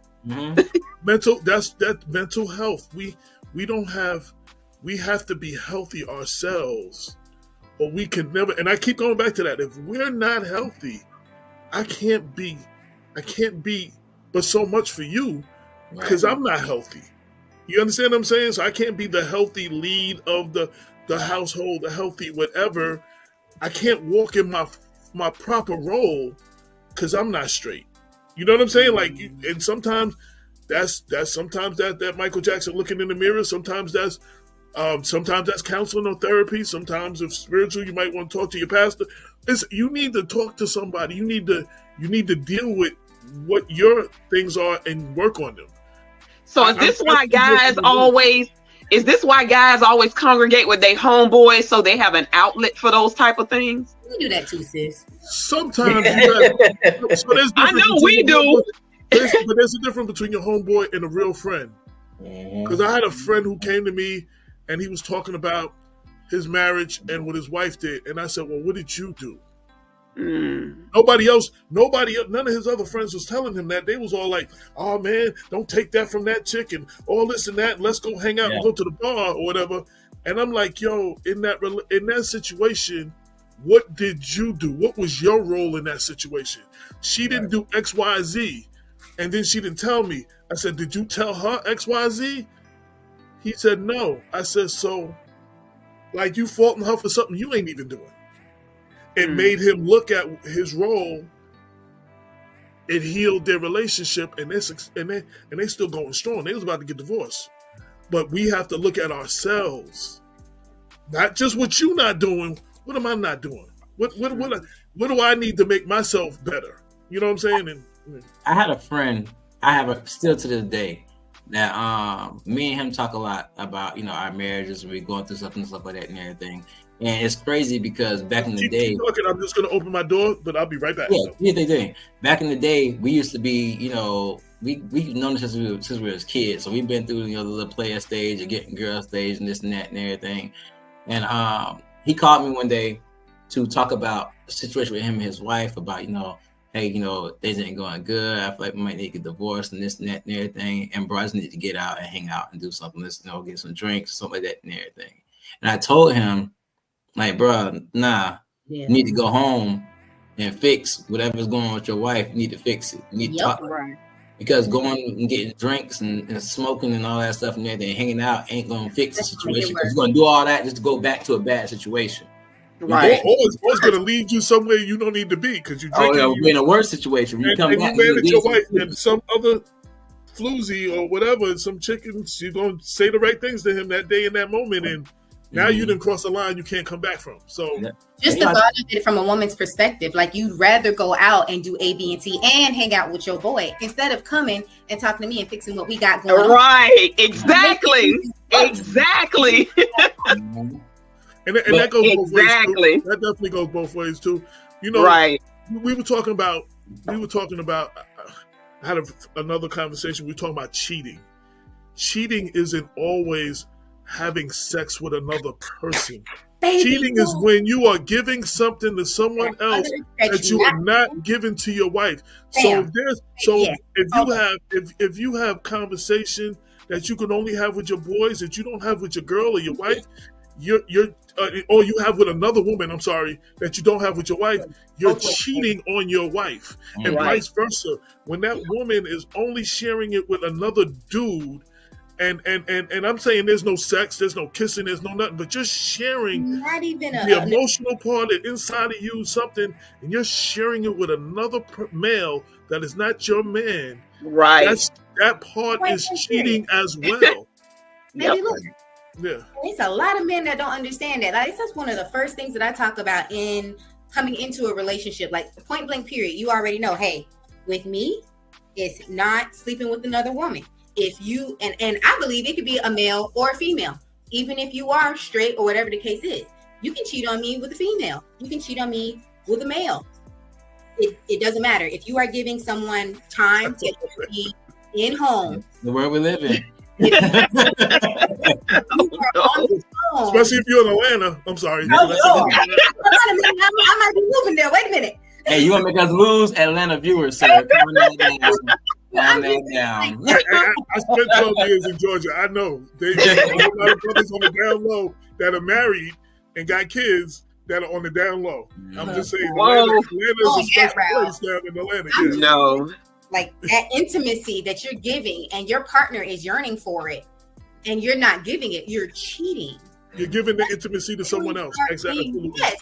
That's mental health. We have to be healthy ourselves. But we can never, and I keep going back to that. If we're not healthy, I can't be but so much for you because I'm not healthy. You understand what I'm saying? So I can't be the healthy lead of the household, the healthy whatever. I can't walk in my proper role because I'm not straight. You know what I'm saying? Like, and sometimes that's sometimes that Michael Jackson looking in the mirror. Sometimes that's counseling or therapy. Sometimes if spiritual, you might want to talk to your pastor. You need to talk to somebody. You need to deal with what your things are and work on them. So is this why guys always Is this why guys always congregate with their homeboys so they have an outlet for those type of things? We do that too, sis. Sometimes I know we do. But there's a difference between your homeboy and a real friend. Because I had a friend who came to me and he was talking about his marriage and what his wife did. And I said, well, what did you do? Nobody else, none of his other friends was telling him that. They was all like, oh man, don't take that from that chick and all this and that. Let's go hang out and go to the bar or whatever. And I'm like, yo, in that situation, what did you do? What was your role in that situation? She didn't do X, Y, Z. And then she didn't tell me. I said, did you tell her X, Y, Z? He said, no. I said, so like you faulting her for something you ain't even doing. It made him look at his role. It healed their relationship, and they still going strong. They was about to get divorced, but we have to look at ourselves, not just what you not doing. What am I not doing? What do I need to make myself better? You know what I'm saying? And I had a friend. I have still to this day that me and him talk a lot about our marriages. We going through stuff and stuff like that and everything. And it's crazy because back in the day, I'm just going to open my door, but I'll be right back. Yeah, they did. Back in the day, we used to be, we've known this since we were kids. So we've been through, the little player stage and getting girl stage and this and that and everything. And he called me one day to talk about a situation with him and his wife about, hey, things ain't going good. I feel like we might need to get divorced and this and that and everything. And bro, I just need to get out and hang out and do something. Let's, get some drinks, something like that and everything. And I told him, like, bro, you need to go home and fix whatever's going on with your wife. You need to fix it. You need to talk. Right. Because going and getting drinks and smoking and all that stuff and everything, hanging out ain't going to fix the situation. Because you're going to do all that just to go back to a bad situation. Right. Or it's going to lead you somewhere you don't need to be because you're drinking. Oh, yeah, in a worse situation. When you come back, you married your wife and some other floozy or whatever, some chickens, you're going to say the right things to him that day in that moment. And now you didn't cross a line you can't come back from. So just the thought of it from a woman's perspective, like you'd rather go out and do A, B, and T and hang out with your boy instead of coming and talking to me and fixing what we got going on. Right. Exactly. Exactly. And that goes both ways too. That definitely goes both ways too. Right. We were talking about. I had another conversation. We were talking about cheating. Cheating isn't always having sex with another person. Cheating is when you are giving something to someone else that you are not giving to your wife. If you have conversation that you can only have with your boys that you don't have with your girl or your wife, or you have with another woman, I'm sorry, that you don't have with your wife, you're cheating on your wife. And vice versa. When that woman is only sharing it with another dude, and I'm saying there's no sex, there's no kissing, there's no nothing, but just sharing the emotional part inside of you, something, and you're sharing it with another male that is not your man. Right. That part is cheating as well. Baby, look. Yeah. It's a lot of men that don't understand that. Like, that's one of the first things that I talk about in coming into a relationship. Like, point blank period. You already know, hey, with me, it's not sleeping with another woman. If you, and I believe it could be a male or a female, even if you are straight or whatever the case is, you can cheat on me with a female. You can cheat on me with a male. It doesn't matter. If you are giving someone time to be in home. The world we live in. Especially if you're in Atlanta. I'm sorry. I might be moving there. Wait a minute. Hey, you want to make us lose Atlanta viewers, sir? Calm that down. I spent 12 years in Georgia. I know. There's a lot of brothers on the down low that are married and got kids that are on the down low. I'm just saying, Atlanta is a special place down in Atlanta. No. Like that intimacy that you're giving and your partner is yearning for it and you're not giving it, you're cheating. You're giving the intimacy to someone else. Exactly. Yes.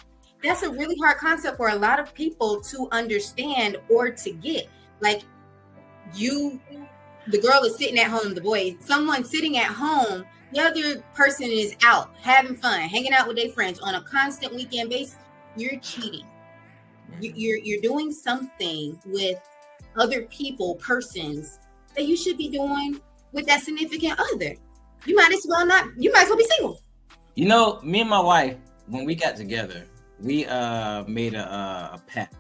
That's a really hard concept for a lot of people to understand or to get. Like the girl is sitting at home, the boy, someone sitting at home, the other person is out having fun, hanging out with their friends on a constant weekend basis. You're cheating. You're doing something with other people, persons that you should be doing with that significant other. You might as well not. You might as well be single. You know, me and my wife, when we got together, we made a pact.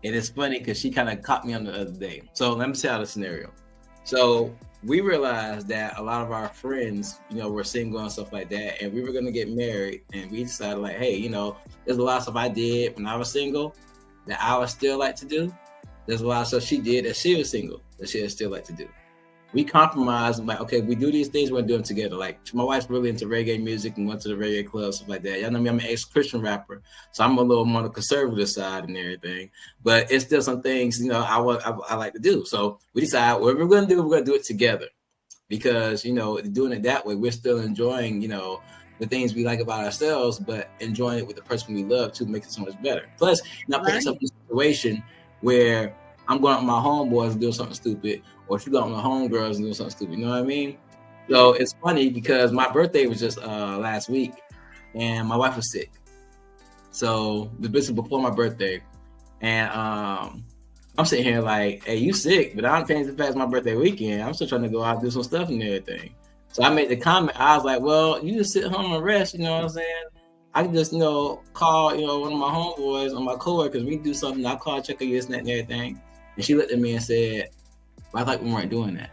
And it's funny because she kind of caught me on the other day. So let me tell you the scenario. So we realized that a lot of our friends, you know, were single and stuff like that, and we were going to get married. And we decided, like, hey, you know, there's a lot of stuff I did when I was single that I would still like to do. There's a lot of stuff she did that she was single that she would still like to do. We compromised and like, okay, we do these things, we're gonna do them together. Like my wife's really into reggae music and went to the reggae club, stuff like that. Y'all know me, I'm an ex-Christian rapper, so I'm a little more on the conservative side and everything. But it's still some things, you know, I like to do. So we decided whatever we're gonna do it together, because you know, doing it that way, we're still enjoying, you know, the things we like about ourselves, but enjoying it with the person we love too makes it so much better. Plus, not putting yourself in a situation where I'm going out with my homeboys and doing something stupid, or if you go out with my homegirls and doing something stupid, you know what I mean? So it's funny because my birthday was just last week, and my wife was sick. So this is before my birthday, and I'm sitting here like, hey, you sick, but I'm paying to pass my birthday weekend. I'm still trying to go out and do some stuff and everything. So I made the comment. I was like, well, you just sit home and rest, you know what I'm saying? I can just, you know, call, you know, one of my homeboys or my coworkers. We can do something. I'll call, check on this and that and everything. And she looked at me and said, well, I thought we weren't doing that.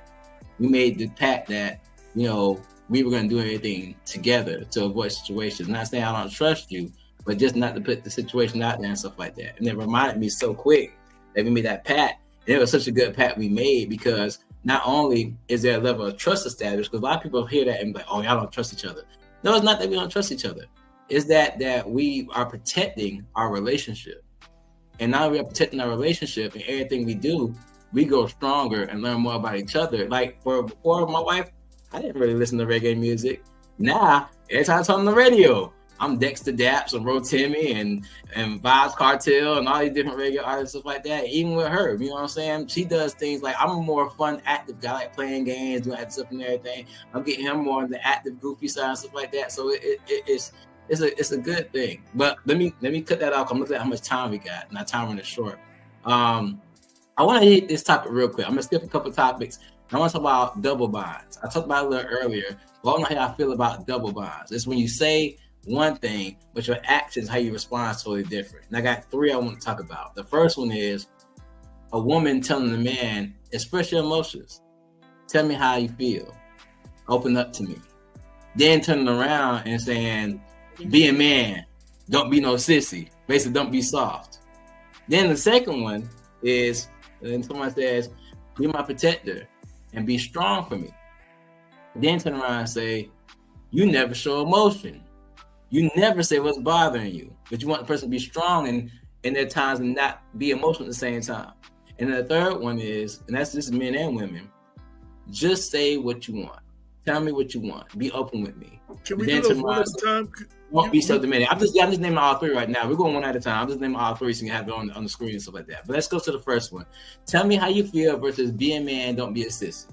We made the pact that, you know, we were going to do everything together to avoid situations. Not saying I don't trust you, but just not to put the situation out there and stuff like that. And it reminded me so quick that we made that pact. And it was such a good pact we made, because not only is there a level of trust established, because a lot of people hear that and be like, oh, y'all don't trust each other. No, it's not that we don't trust each other. It's that we are protecting our relationship. And now we are protecting our relationship, and everything we do, we grow stronger and learn more about each other. Like before my wife, I didn't really listen to reggae music. Now, every time I turn on the radio, I'm Dexter Daps and Rotimi and Vibes Cartel and all these different reggae artists, stuff like that. Even with her, you know what I'm saying? She does things like, I'm a more fun, active guy, like playing games, doing active stuff and everything. I'm getting him more on the active, goofy side and stuff like that. So it's a good thing. But let me cut that off. I'm looking at how much time we got, and our time running short. I want to hit this topic real quick. I'm gonna skip a couple topics. I want to talk about double bonds. I talked about it a little earlier, but I don't know how I feel about double bonds. It's when you say one thing, but your actions, how you respond, is totally different. And I got three I want to talk about. The first one is a woman telling the man, express your emotions. Tell me how you feel. Open up to me. Then turning around and saying, be a man. Don't be no sissy. Basically, don't be soft. Then the second one is, and someone says, be my protector and be strong for me. Then turn around and say, you never show emotion. You never say what's bothering you, but you want the person to be strong and in their times and not be emotional at the same time. And then the third one is, and that's just men and women, just say what you want. Tell me what you want. Be open with me. Can we do those one at a time? Won't be subdominated. I'm just naming all three right now. We're going one at a time. I'm just naming all three so you can have it on the screen and stuff like that. But let's go to the first one. Tell me how you feel versus be a man, don't be a sissy.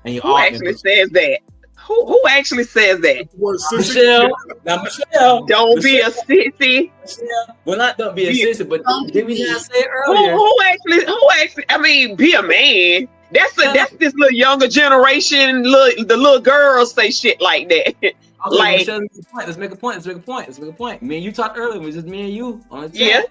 And you Who actually says that? Who actually says that? Michelle. Now, Michelle. Don't be a sissy. Michelle. Well, not don't be a sissy, but did we not say it earlier? Who actually? I mean, be a man. That's this little younger generation. The little girls say shit like that. Okay, like, Michelle, let's make a point. Me and you talked earlier. It was just me and you on the chat. Yeah.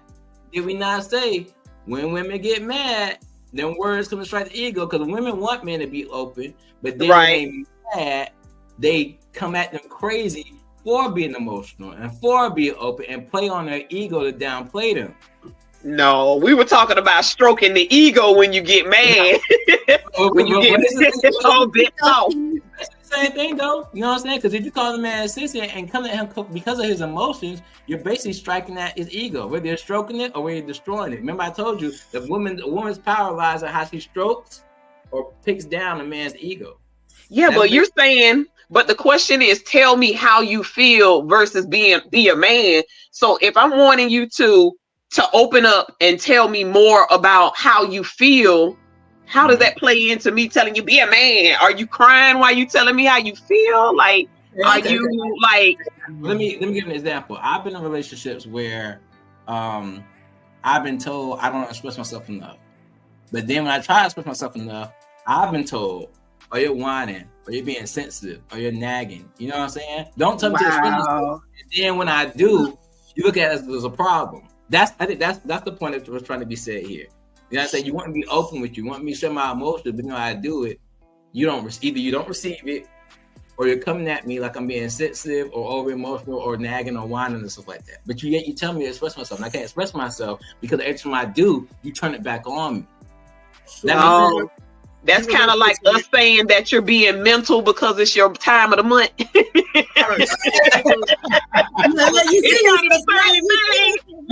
Did we not say when women get mad, then words come to strike the ego? Because women want men to be open, but then when they get mad, they come at them crazy for being emotional and for being open and play on their ego to downplay them. No, we were talking about stroking the ego when you get mad. When you get so bit off. It's the same thing though. You know what I'm saying? Because if you call the man a sissy and come at him because of his emotions, you're basically striking at his ego, whether you're stroking it or whether you're destroying it. Remember I told you the woman's power lies in how she strokes or picks down a man's ego. Yeah, but you're saying, but the question is, tell me how you feel versus be a man. So if I'm wanting you to open up and tell me more about how you feel, how does that play into me telling you be a man? Are you crying while you telling me how you feel? Like, are you like? Let me give an example. I've been in relationships where I've been told I don't express myself enough, but then when I try to express myself enough, I've been told, "Oh, you're whining. or you're being sensitive, or you're nagging. You know what I'm saying? Don't tell me to defend yourself. And then when I do, you look at it as there's a problem. I think that's the point that was trying to be said here. You know what I'm saying? You want me to be open with you, you want me to share my emotions, but you know how I do it. You don't receive it, or you're coming at me like I'm being sensitive or over emotional or nagging or whining and stuff like that. But you tell me to express myself, and I can't express myself because every time I do, you turn it back on me. That's kind of like us saying that you're being mental because it's your time of the month. You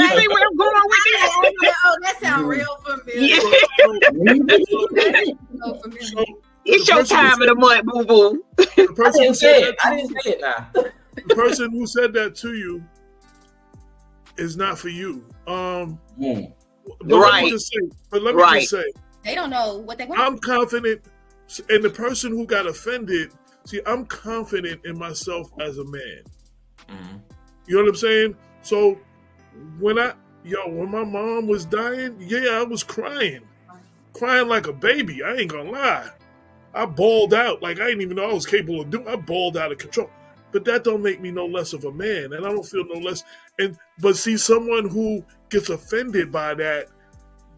see where I'm going with that? Oh, that sounds real familiar. It's your time of the month, boo boo. I didn't say it now. The person who said that to you is not for you. But let me just say, they don't know what they want. I'm confident, and the person who got offended, I'm confident in myself as a man. Mm-hmm. You know what I'm saying? So when my mom was dying, I was crying like a baby. I ain't gonna lie. I bawled out like I didn't even know I was capable of doing. I bawled out of control. But that don't make me no less of a man, and I don't feel no less. But see, someone who gets offended by that,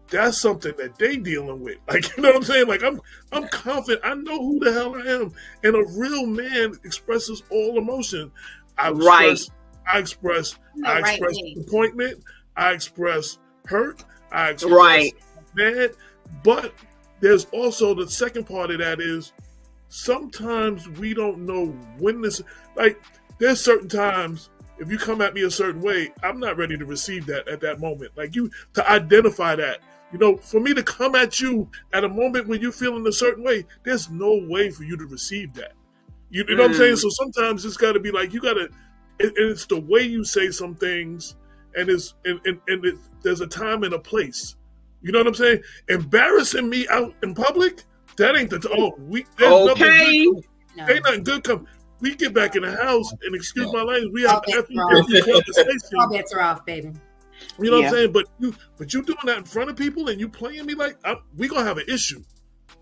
that's something that they dealing with. Like, you know what I'm saying? Like, I'm confident. I know who the hell I am. And a real man expresses all emotion. I express disappointment. I express hurt. I express mad. But there's also the second part of that is sometimes we don't know when this, like, there's certain times if you come at me a certain way, I'm not ready to receive that at that moment. Like, to identify that. You know, for me to come at you at a moment when you're feeling a certain way, there's no way for you to receive that. You know what I'm saying? So sometimes it's got to be like, it's the way you say some things, and there's a time and a place. You know what I'm saying? Embarrassing me out in public, that ain't ain't nothing good come. We get back in the house, and excuse my language, we have every conversation. All bets are off, baby. You know what I'm saying? But you doing that in front of people and you playing me like we gonna have an issue.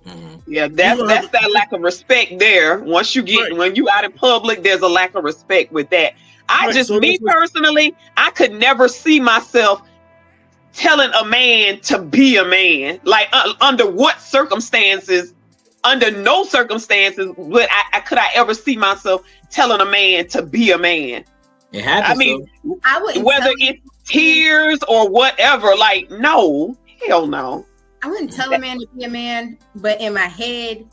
Mm-hmm. Yeah, that's that lack of respect there. Once you get when you out in public, there's a lack of respect with that. Personally, I could never see myself telling a man to be a man. Like under what circumstances? Under no circumstances would I ever see myself telling a man to be a man. It happens. I wouldn't, whether it's tears or whatever, like, no, hell no. I wouldn't tell a man to be a man, but in my head,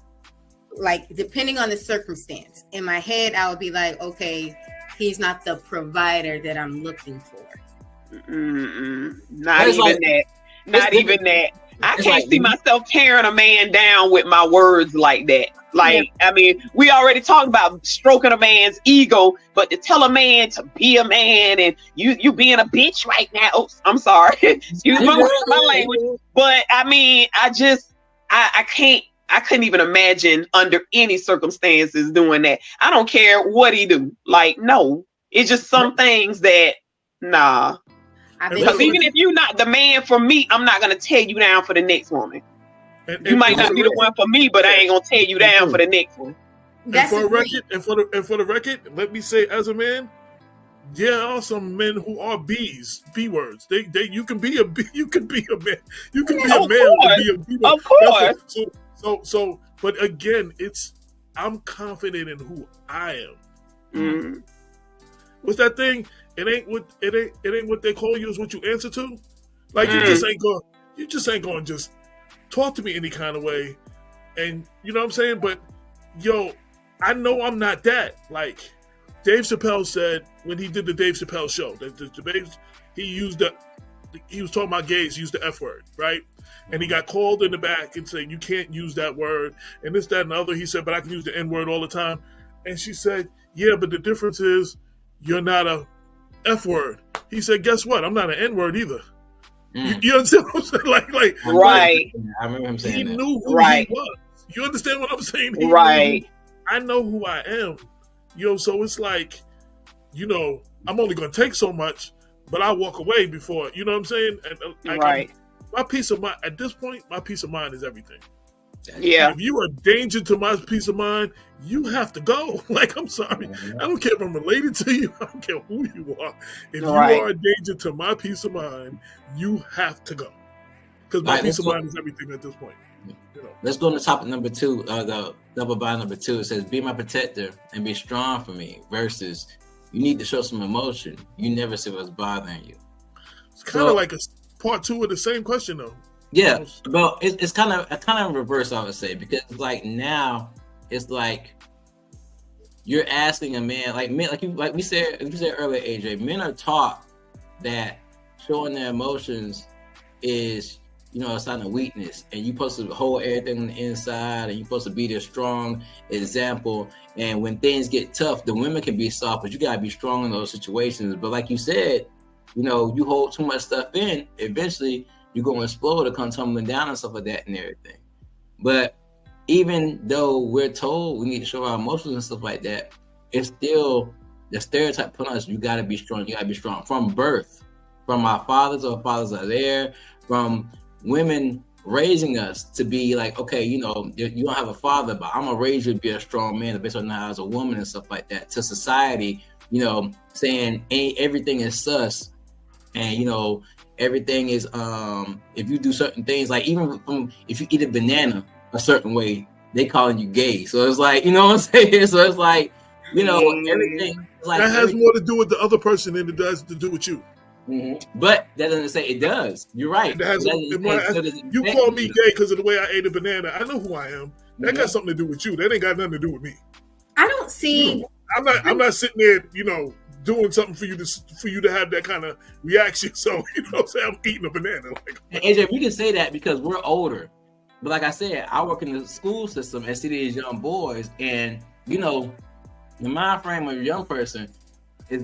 like, depending on the circumstance, in my head, I would be like, okay, he's not the provider that I'm looking for. Not even that. I can't see myself tearing a man down with my words like that. Like, I mean, we already talked about stroking a man's ego, but to tell a man to be a man and you being a bitch right now. Oh, I'm sorry. Excuse my language. But I mean, I couldn't even imagine under any circumstances doing that. I don't care what he do. Like, no, it's just some things that, nah. Because even if you're not the man for me, I'm not going to tear you down for the next woman. You might not be the one for me, but I ain't gonna tear you down for the next one. And for the record, let me say, as a man, there are some men who are B words. You can be a B, you can be a man, you can be a man and be a B word. Of course. So, but again, I'm confident in who I am. Mm-hmm. What's that thing? It ain't what they call you, is what you answer to. Like you just ain't going to just talk to me any kind of way, and you know what I'm saying? But I know I'm not that. Like Dave Chappelle said when he did the Dave Chappelle show, that the debates he was talking about gays, used the F word, right? And he got called in the back and said, you can't use that word, and this, that, and the other. He said, but I can use the N word all the time. And she said, yeah, but the difference is you're not a F word. He said, guess what? I'm not an N word either. You understand what I'm saying? Like, right. I remember him saying he that. knew who he was. You understand what I'm saying? I know who I am. So it's like, I'm only going to take so much, but I'll walk away before, you know what I'm saying? And my peace of mind, at this point, my peace of mind is everything. Yeah. If you are a danger to my peace of mind, you have to go. Like, I'm sorry. I don't care if I'm related to you. I don't care who you are. If you are a danger to my peace of mind, you have to go. Because my peace of mind is everything at this point. You know. Let's go on to topic number 2, the double bind number 2. It says, be my protector and be strong for me, versus you need to show some emotion. You never see what's bothering you. It's kind of like a part 2 of the same question, though. Yeah, but it's kind of reverse, I would say, because like now it's like you're asking a man, like men, like we said earlier, AJ, men are taught that showing their emotions is, you know, a sign of weakness, and you're supposed to hold everything on the inside, and you're supposed to be the strong example. And when things get tough, the women can be soft, but you gotta be strong in those situations. But like you said, you know, you hold too much stuff in, eventually you're going to explode or come tumbling down and stuff like that and everything. But even though we're told we need to show our emotions and stuff like that, it's still the stereotype put on us. You got to be strong. You got to be strong from birth, from our fathers or fathers are there, from women raising us to be like, okay, you know, you don't have a father, but I'm going to raise you to be a strong man based on how as a woman and stuff like that. To society, you know, saying everything is sus, and, you know, everything is if you do certain things, like even if you eat a banana a certain way, they calling you gay. So it's like, you know what I'm saying? So it's like, you know, everything like that has more to do with the other person than it does to do with you. Mm-hmm. But that doesn't say it does. You're right. You call me gay because of the way I ate a banana. I know who I am. That got something to do with you. That ain't got nothing to do with me. I don't see. I'm not sitting there, you know, doing something for you to have that kind of reaction. So, you know what I'm saying? I'm eating a banana. Like, and AJ, we can say that because we're older. But like I said, I work in the school system and see these young boys, and, you know, the mind frame of a young person is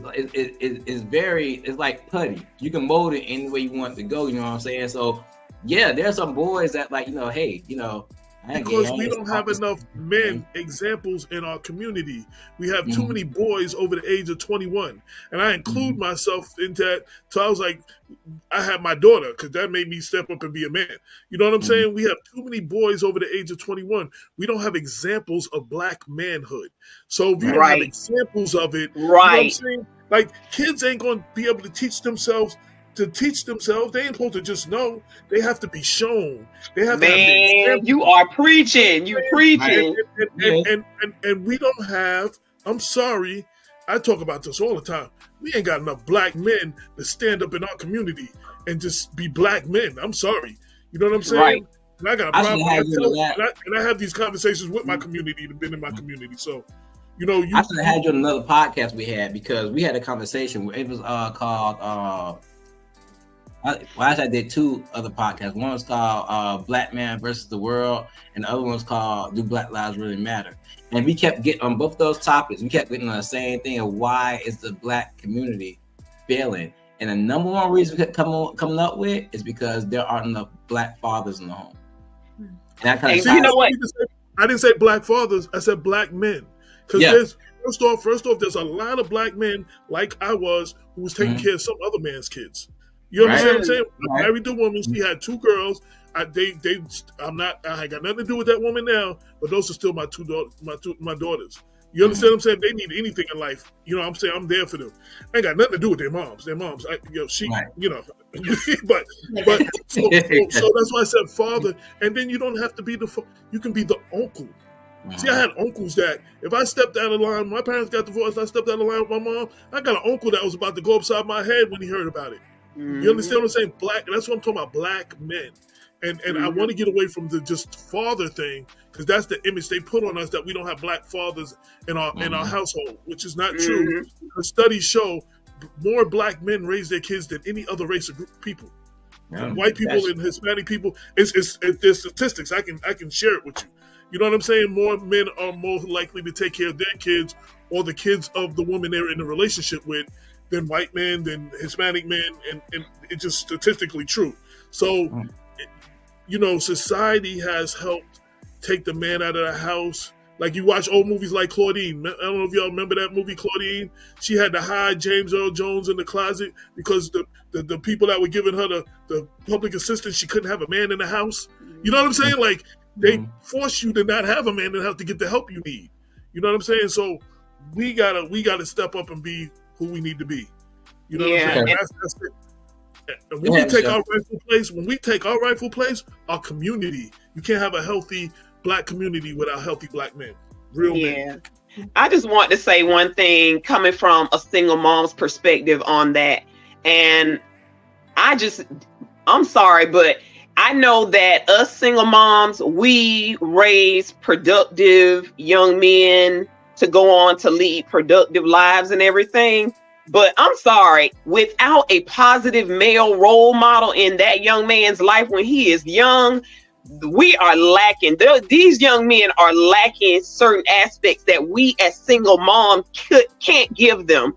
like putty. You can mold it any way you want it to go, you know what I'm saying? So, yeah, there's some boys that, like, you know, hey, you know, because we don't have enough men examples in our community. We have too many boys over the age of 21. And I include myself in that. So I was like, I had my daughter because that made me step up and be a man. You know what I'm saying? We have too many boys over the age of 21. We don't have examples of black manhood. So if you don't have examples of it, you know what I'm saying? Like, kids ain't going to be able to teach themselves. They ain't supposed to just know. They have to be shown. They have to have you are preaching. You preaching. And we don't have, I'm sorry, I talk about this all the time. We ain't got enough black men to stand up in our community and just be black men. I'm sorry. You know what I'm saying? Right. And I got a problem. And I have these conversations with my community that have been in my community. So, you know, I should have had you on another podcast we had, because we had a conversation. It was called I did 2 other podcasts. One was called Black Man versus the World, and the other one was called Do Black Lives Really Matter? And we kept getting on both those topics. We kept getting on the same thing of why is the black community failing. And the number one reason we kept coming up with is because there aren't enough black fathers in the home. And that kind of you know what? I didn't say black fathers. I said black men. Because first off, there's a lot of black men like I was who was taking care of some other man's kids. You understand what I'm saying? I married the woman. She had 2 girls. I got nothing to do with that woman now, but those are still my daughters. You understand what I'm saying? They need anything in life. You know what I'm saying? I'm there for them. I ain't got nothing to do with their moms. You know, but so that's why I said father. And then you don't have to be you can be the uncle. See, I had uncles that if I stepped out of line, my parents got divorced, I stepped out of line with my mom, I got an uncle that was about to go upside my head when he heard about it. You understand what I'm saying? Black, that's what I'm talking about, black men. And I want to get away from the just father thing, because that's the image they put on us, that we don't have black fathers in our household, which is not true. The studies show more black men raise their kids than any other race or group of people. And white people and Hispanic people, there's statistics. I can share it with you. You know what I'm saying? More men are more likely to take care of their kids or the kids of the woman they're in a relationship with than white men, than Hispanic men, and it's just statistically true. So, you know, society has helped take the man out of the house. Like, you watch old movies like Claudine. I don't know if y'all remember that movie, Claudine. She had to hide James Earl Jones in the closet because the people that were giving her the public assistance, she couldn't have a man in the house. You know what I'm saying? Like, They force you to not have a man and have to get the help you need. You know what I'm saying? So we gotta step up and be who we need to be. You know what I'm saying? That's it. And when we take our rightful place, our community, you can't have a healthy black community without healthy black men. Real men. I just want to say one thing coming from a single mom's perspective on that. And I'm sorry, but I know that us single moms, we raise productive young men to go on to lead productive lives and everything. But I'm sorry, without a positive male role model in that young man's life when he is young, we are lacking. These young men are lacking certain aspects that we as single moms can't give them.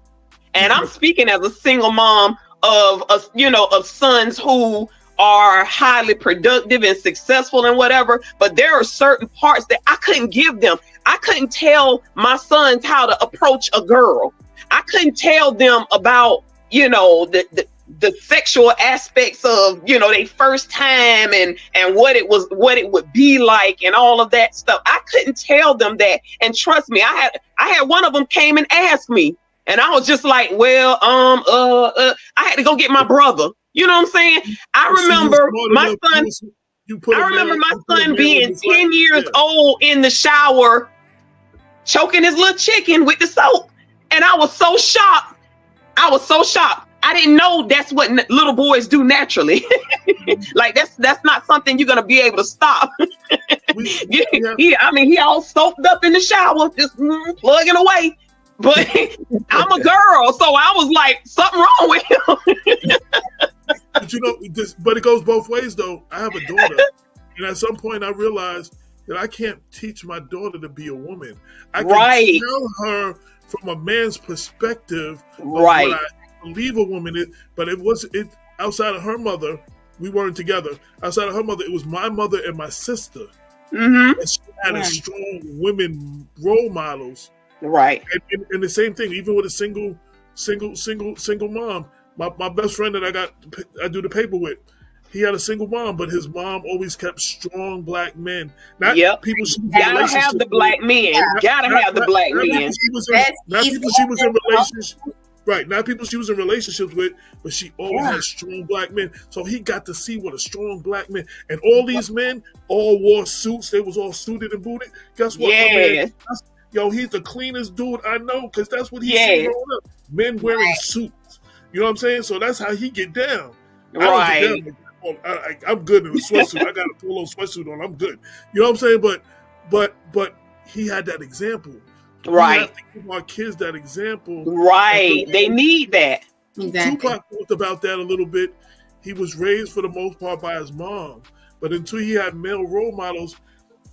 And I'm speaking as a single mom of sons who are highly productive and successful and whatever, but there are certain parts that I couldn't give them. I couldn't tell my sons how to approach a girl. I couldn't tell them about, the sexual aspects of, their first time and what it would be like and all of that stuff. I couldn't tell them that. And trust me, I had one of them came and asked me, and I was just like, well, I had to go get my brother. You know what I'm saying? I remember my son being 10 years old in the shower, choking his little chicken with the soap. And I was so shocked. I didn't know that's what little boys do naturally. Like that's not something you're gonna be able to stop. He all soaked up in the shower, just plugging away. But I'm a girl, so I was like, something wrong with him. But it goes both ways, though. I have a daughter, and at some point, I realized that I can't teach my daughter to be a woman. I can tell her from a man's perspective of what I believe a woman is, but it outside of her mother. We weren't together. Outside of her mother, it was my mother and my sister. Mm-hmm. And she had a strong women role models. Right. And the same thing, even with a single mom. My best friend that I do the paper with, he had a single mom, but his mom always kept strong black men. People she was gotta have the black men. Gotta have the black men. Not people she was in relationships. Right, not people she was in relationships with, but she always had strong black men. So he got to see what a strong black man. And all these men all wore suits. They was all suited and booted. Guess what? Yes. He's the cleanest dude I know, because that's what he's seen growing up. Men wearing suits. You know what I'm saying? So that's how he get down. Right. I'm good in a sweatsuit. I got a polo sweatsuit on. I'm good. You know what I'm saying? But he had that example. Right. We have to give our kids that example. Right. They need that. Exactly. Tupac talked about that a little bit. He was raised for the most part by his mom, but until he had male role models,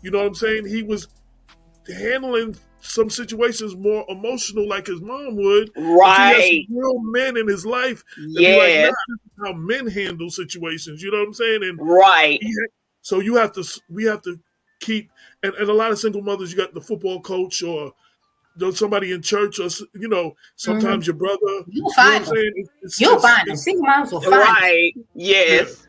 you know what I'm saying? He was handling some situations more emotional like his mom would. Right. He has real men in his life. Yes. This is how men handle situations. You know what I'm saying? And right. So we have to keep, and a lot of single mothers, you got the football coach or somebody in church, or sometimes your brother. You'll find them. You'll find them. Single moms will find them. Right. Yes.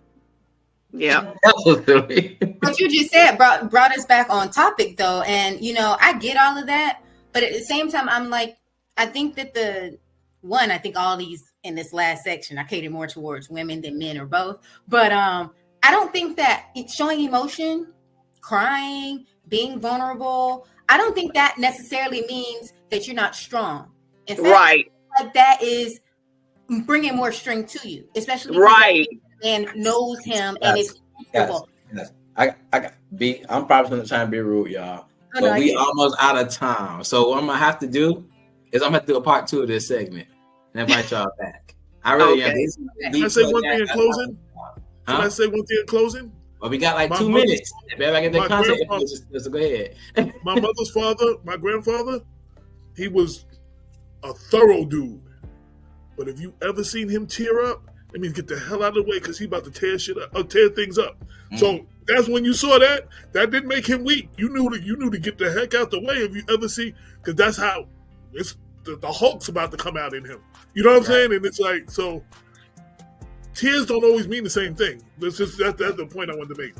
Yeah. What you just said brought us back on topic, though, and I get all of that, but at the same time, I'm like, I think that I think all these in this last section, I cater more towards women than men or both, but I don't think that it's showing emotion, crying, being vulnerable, I don't think that necessarily means that you're not strong. In fact, right. Like that is bringing more strength to you, especially right. And knows him and is comfortable. I'm probably trying to be rude, y'all. But we almost out of time. So what I'm gonna have to do is I'm gonna have to do a part 2 of this segment and invite y'all back. I really am. Can I say one thing in closing? Can I say one thing in closing? Well, we got like 2 minutes. Everybody get the concept. Just go ahead. My mother's father, my grandfather, he was a thorough dude. But if you ever seen him tear up, that means get the hell out of the way, because he about to tear things up. So that's when you saw that. That didn't make him weak. You knew to get the heck out the way if you ever see, because that's how it's the Hulk's about to come out in him. You know what I'm saying? And it's like, so tears don't always mean the same thing. That's the point I wanted to make.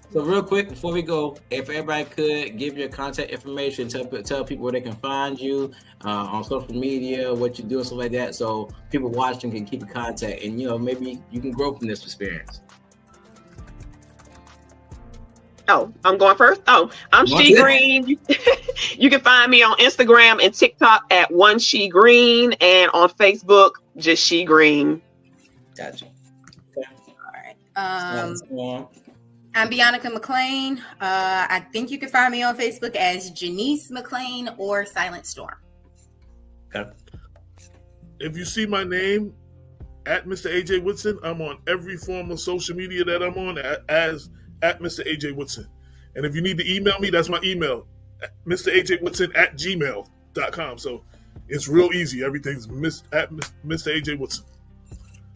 So real quick before we go, if everybody could give your contact information, tell people where they can find you on social media, what you do, and stuff like that, so people watching can keep in contact, and maybe you can grow from this experience. Oh, I'm going first. Oh, I'm She Green. You can find me on Instagram and TikTok at One She Green, and on Facebook just She Green. Gotcha. Okay. All right. I'm Bionica McLean. I think you can find me on Facebook as Janice McLean or Silent Storm. Okay. If you see my name at Mr. AJ Woodson, I'm on every form of social media that I'm on as at Mr. AJ Woodson. And if you need to email me, that's my email, mrajwoodson@gmail.com. So it's real easy. Everything's at Mr. AJ Woodson.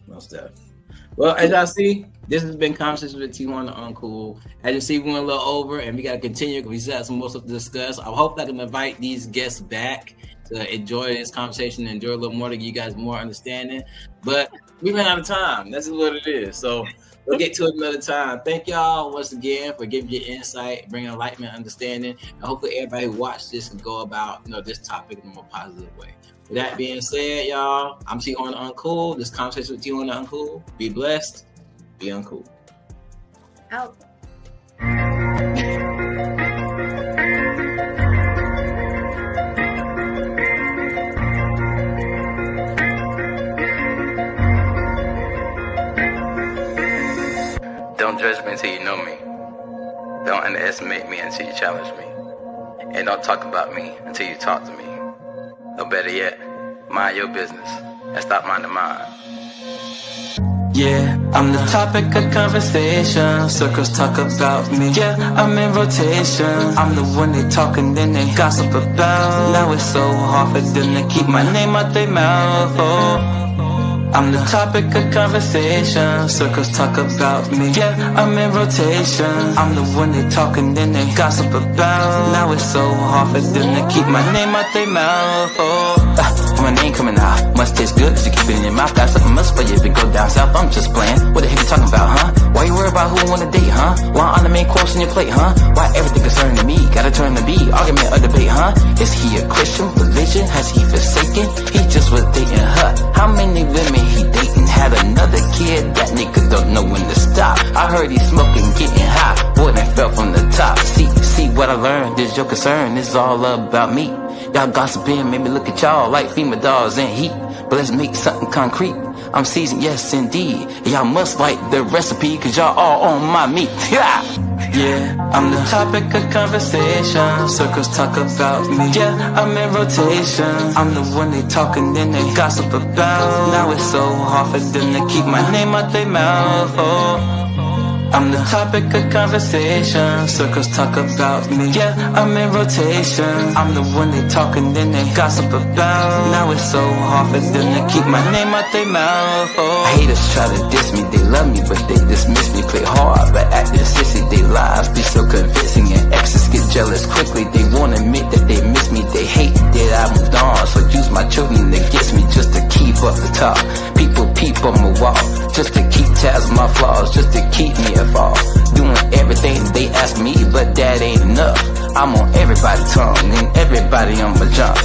Most definitely. Well, as y'all see, this has been Conversations with T-Horne da UnCool. As you see, we went a little over, and we got to continue because we still have some more stuff to discuss. I hope I can invite these guests back to enjoy this conversation and enjoy a little more to give you guys more understanding. But we ran out of time. That's what it is. So we'll get to it another time. Thank y'all once again for giving your insight, bringing enlightenment, understanding, and hopefully everybody who watched this can go about this topic in a more positive way. With that being said, y'all, I'm T-Horne da UnCool. This conversation with T-Horne da UnCool. Be blessed. Be uncool. Out. Don't judge me until you know me. Don't underestimate me until you challenge me. And don't talk about me until you talk to me. Or better yet, mind your business and stop minding mine. Yeah, I'm the topic of conversation. Circles talk about me. Yeah, I'm in rotation. I'm the one they talk and then they gossip about. Now it's so hard for them to keep my name out their mouth. Oh, I'm the topic of conversation. Circles talk about me. Yeah, I'm in rotation. I'm the one they talk and then they gossip about. Now it's so hard for them to keep my name out their mouth. Oh, my name coming out must taste good cause you keep it in your mouth. Got something else for you if you go down south. I'm just playing. What the heck you talking about, huh? Why you worry about who wanna date, huh? Why on the main course on your plate, huh? Why everything concerning me gotta turn to be argument or debate, huh? Is he a Christian religion? Has he forsaken? He just was dating her. How many women he dating? Had another kid? That nigga don't know when to stop. I heard he smoking, getting high. Boy, that fell from the top. See what I learned. This your concern. This is all about me. Y'all gossiping made me look at y'all like female dolls in heat. But let's make something concrete. I'm seasoned, yes indeed. Y'all must like the recipe cause y'all all on my meat. Yeah, I'm the topic of conversation. Circles talk about me. Yeah, I'm in rotation. I'm the one they talk and then they gossip about. Now it's so hard for them to keep my name out their mouth. Oh, I'm the topic of conversation. Circles talk about me. Yeah, I'm in rotation. I'm the one they talk and then they gossip about. Now it's so hard for them to keep my name out their mouth. Oh, haters try to diss me, they love me but they dismiss me. Play hard but acting sissy. They lies be so convincing and exes get jealous quickly. They won't admit that they miss me. They hate that I moved on, so use my children against me just to keep up the top. People peep on my wall just to keep tabs on my flaws, just to keep me fall. Doing everything they ask me, but that ain't enough. I'm on everybody's tongue and everybody on my jump.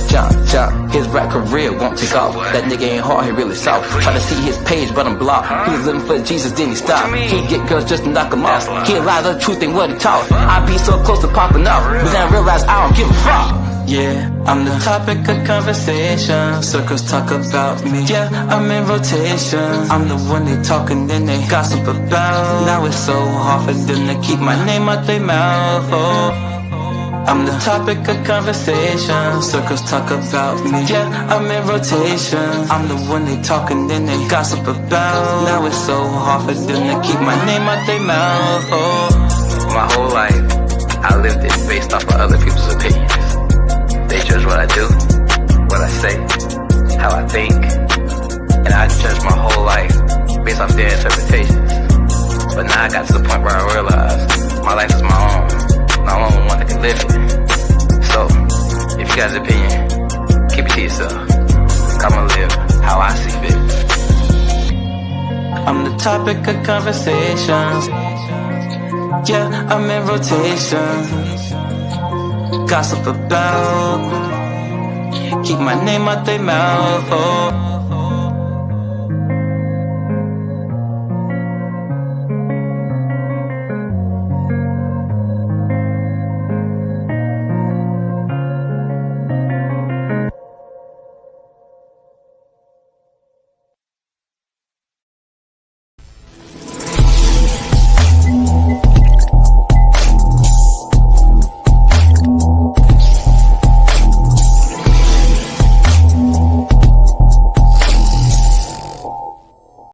His rap career won't take off. That nigga ain't hard, he really soft. Try to see his page, but I'm blocked. He was living for Jesus, then he stopped. He get girls just to knock him off. He lie, the truth ain't what he taught. I be so close to popping off, but then I realize I don't give a fuck. Yeah, I'm the topic of conversation. Circles talk about me. Yeah, I'm in rotation. I'm the one they talk and then they gossip about. Now it's so hard for them to keep my name out their mouth. Oh, I'm the topic of conversation. Circles talk about me. Yeah, I'm in rotation. I'm the one they talk and then they gossip about. Now it's so hard for them to keep my name out their mouth. Oh, My whole life, I lived it based off of other people's opinions. They judge what I do, what I say, how I think, and I judge my whole life based off their interpretations. But now I got to the point where I realize my life is my own, and I'm the only one that can live it. So, if you got an opinion, keep it to yourself. I'm gonna live how I see fit. I'm the topic of conversations. Yeah, I'm in rotation. Gossip about, keep my name out their mouth, oh.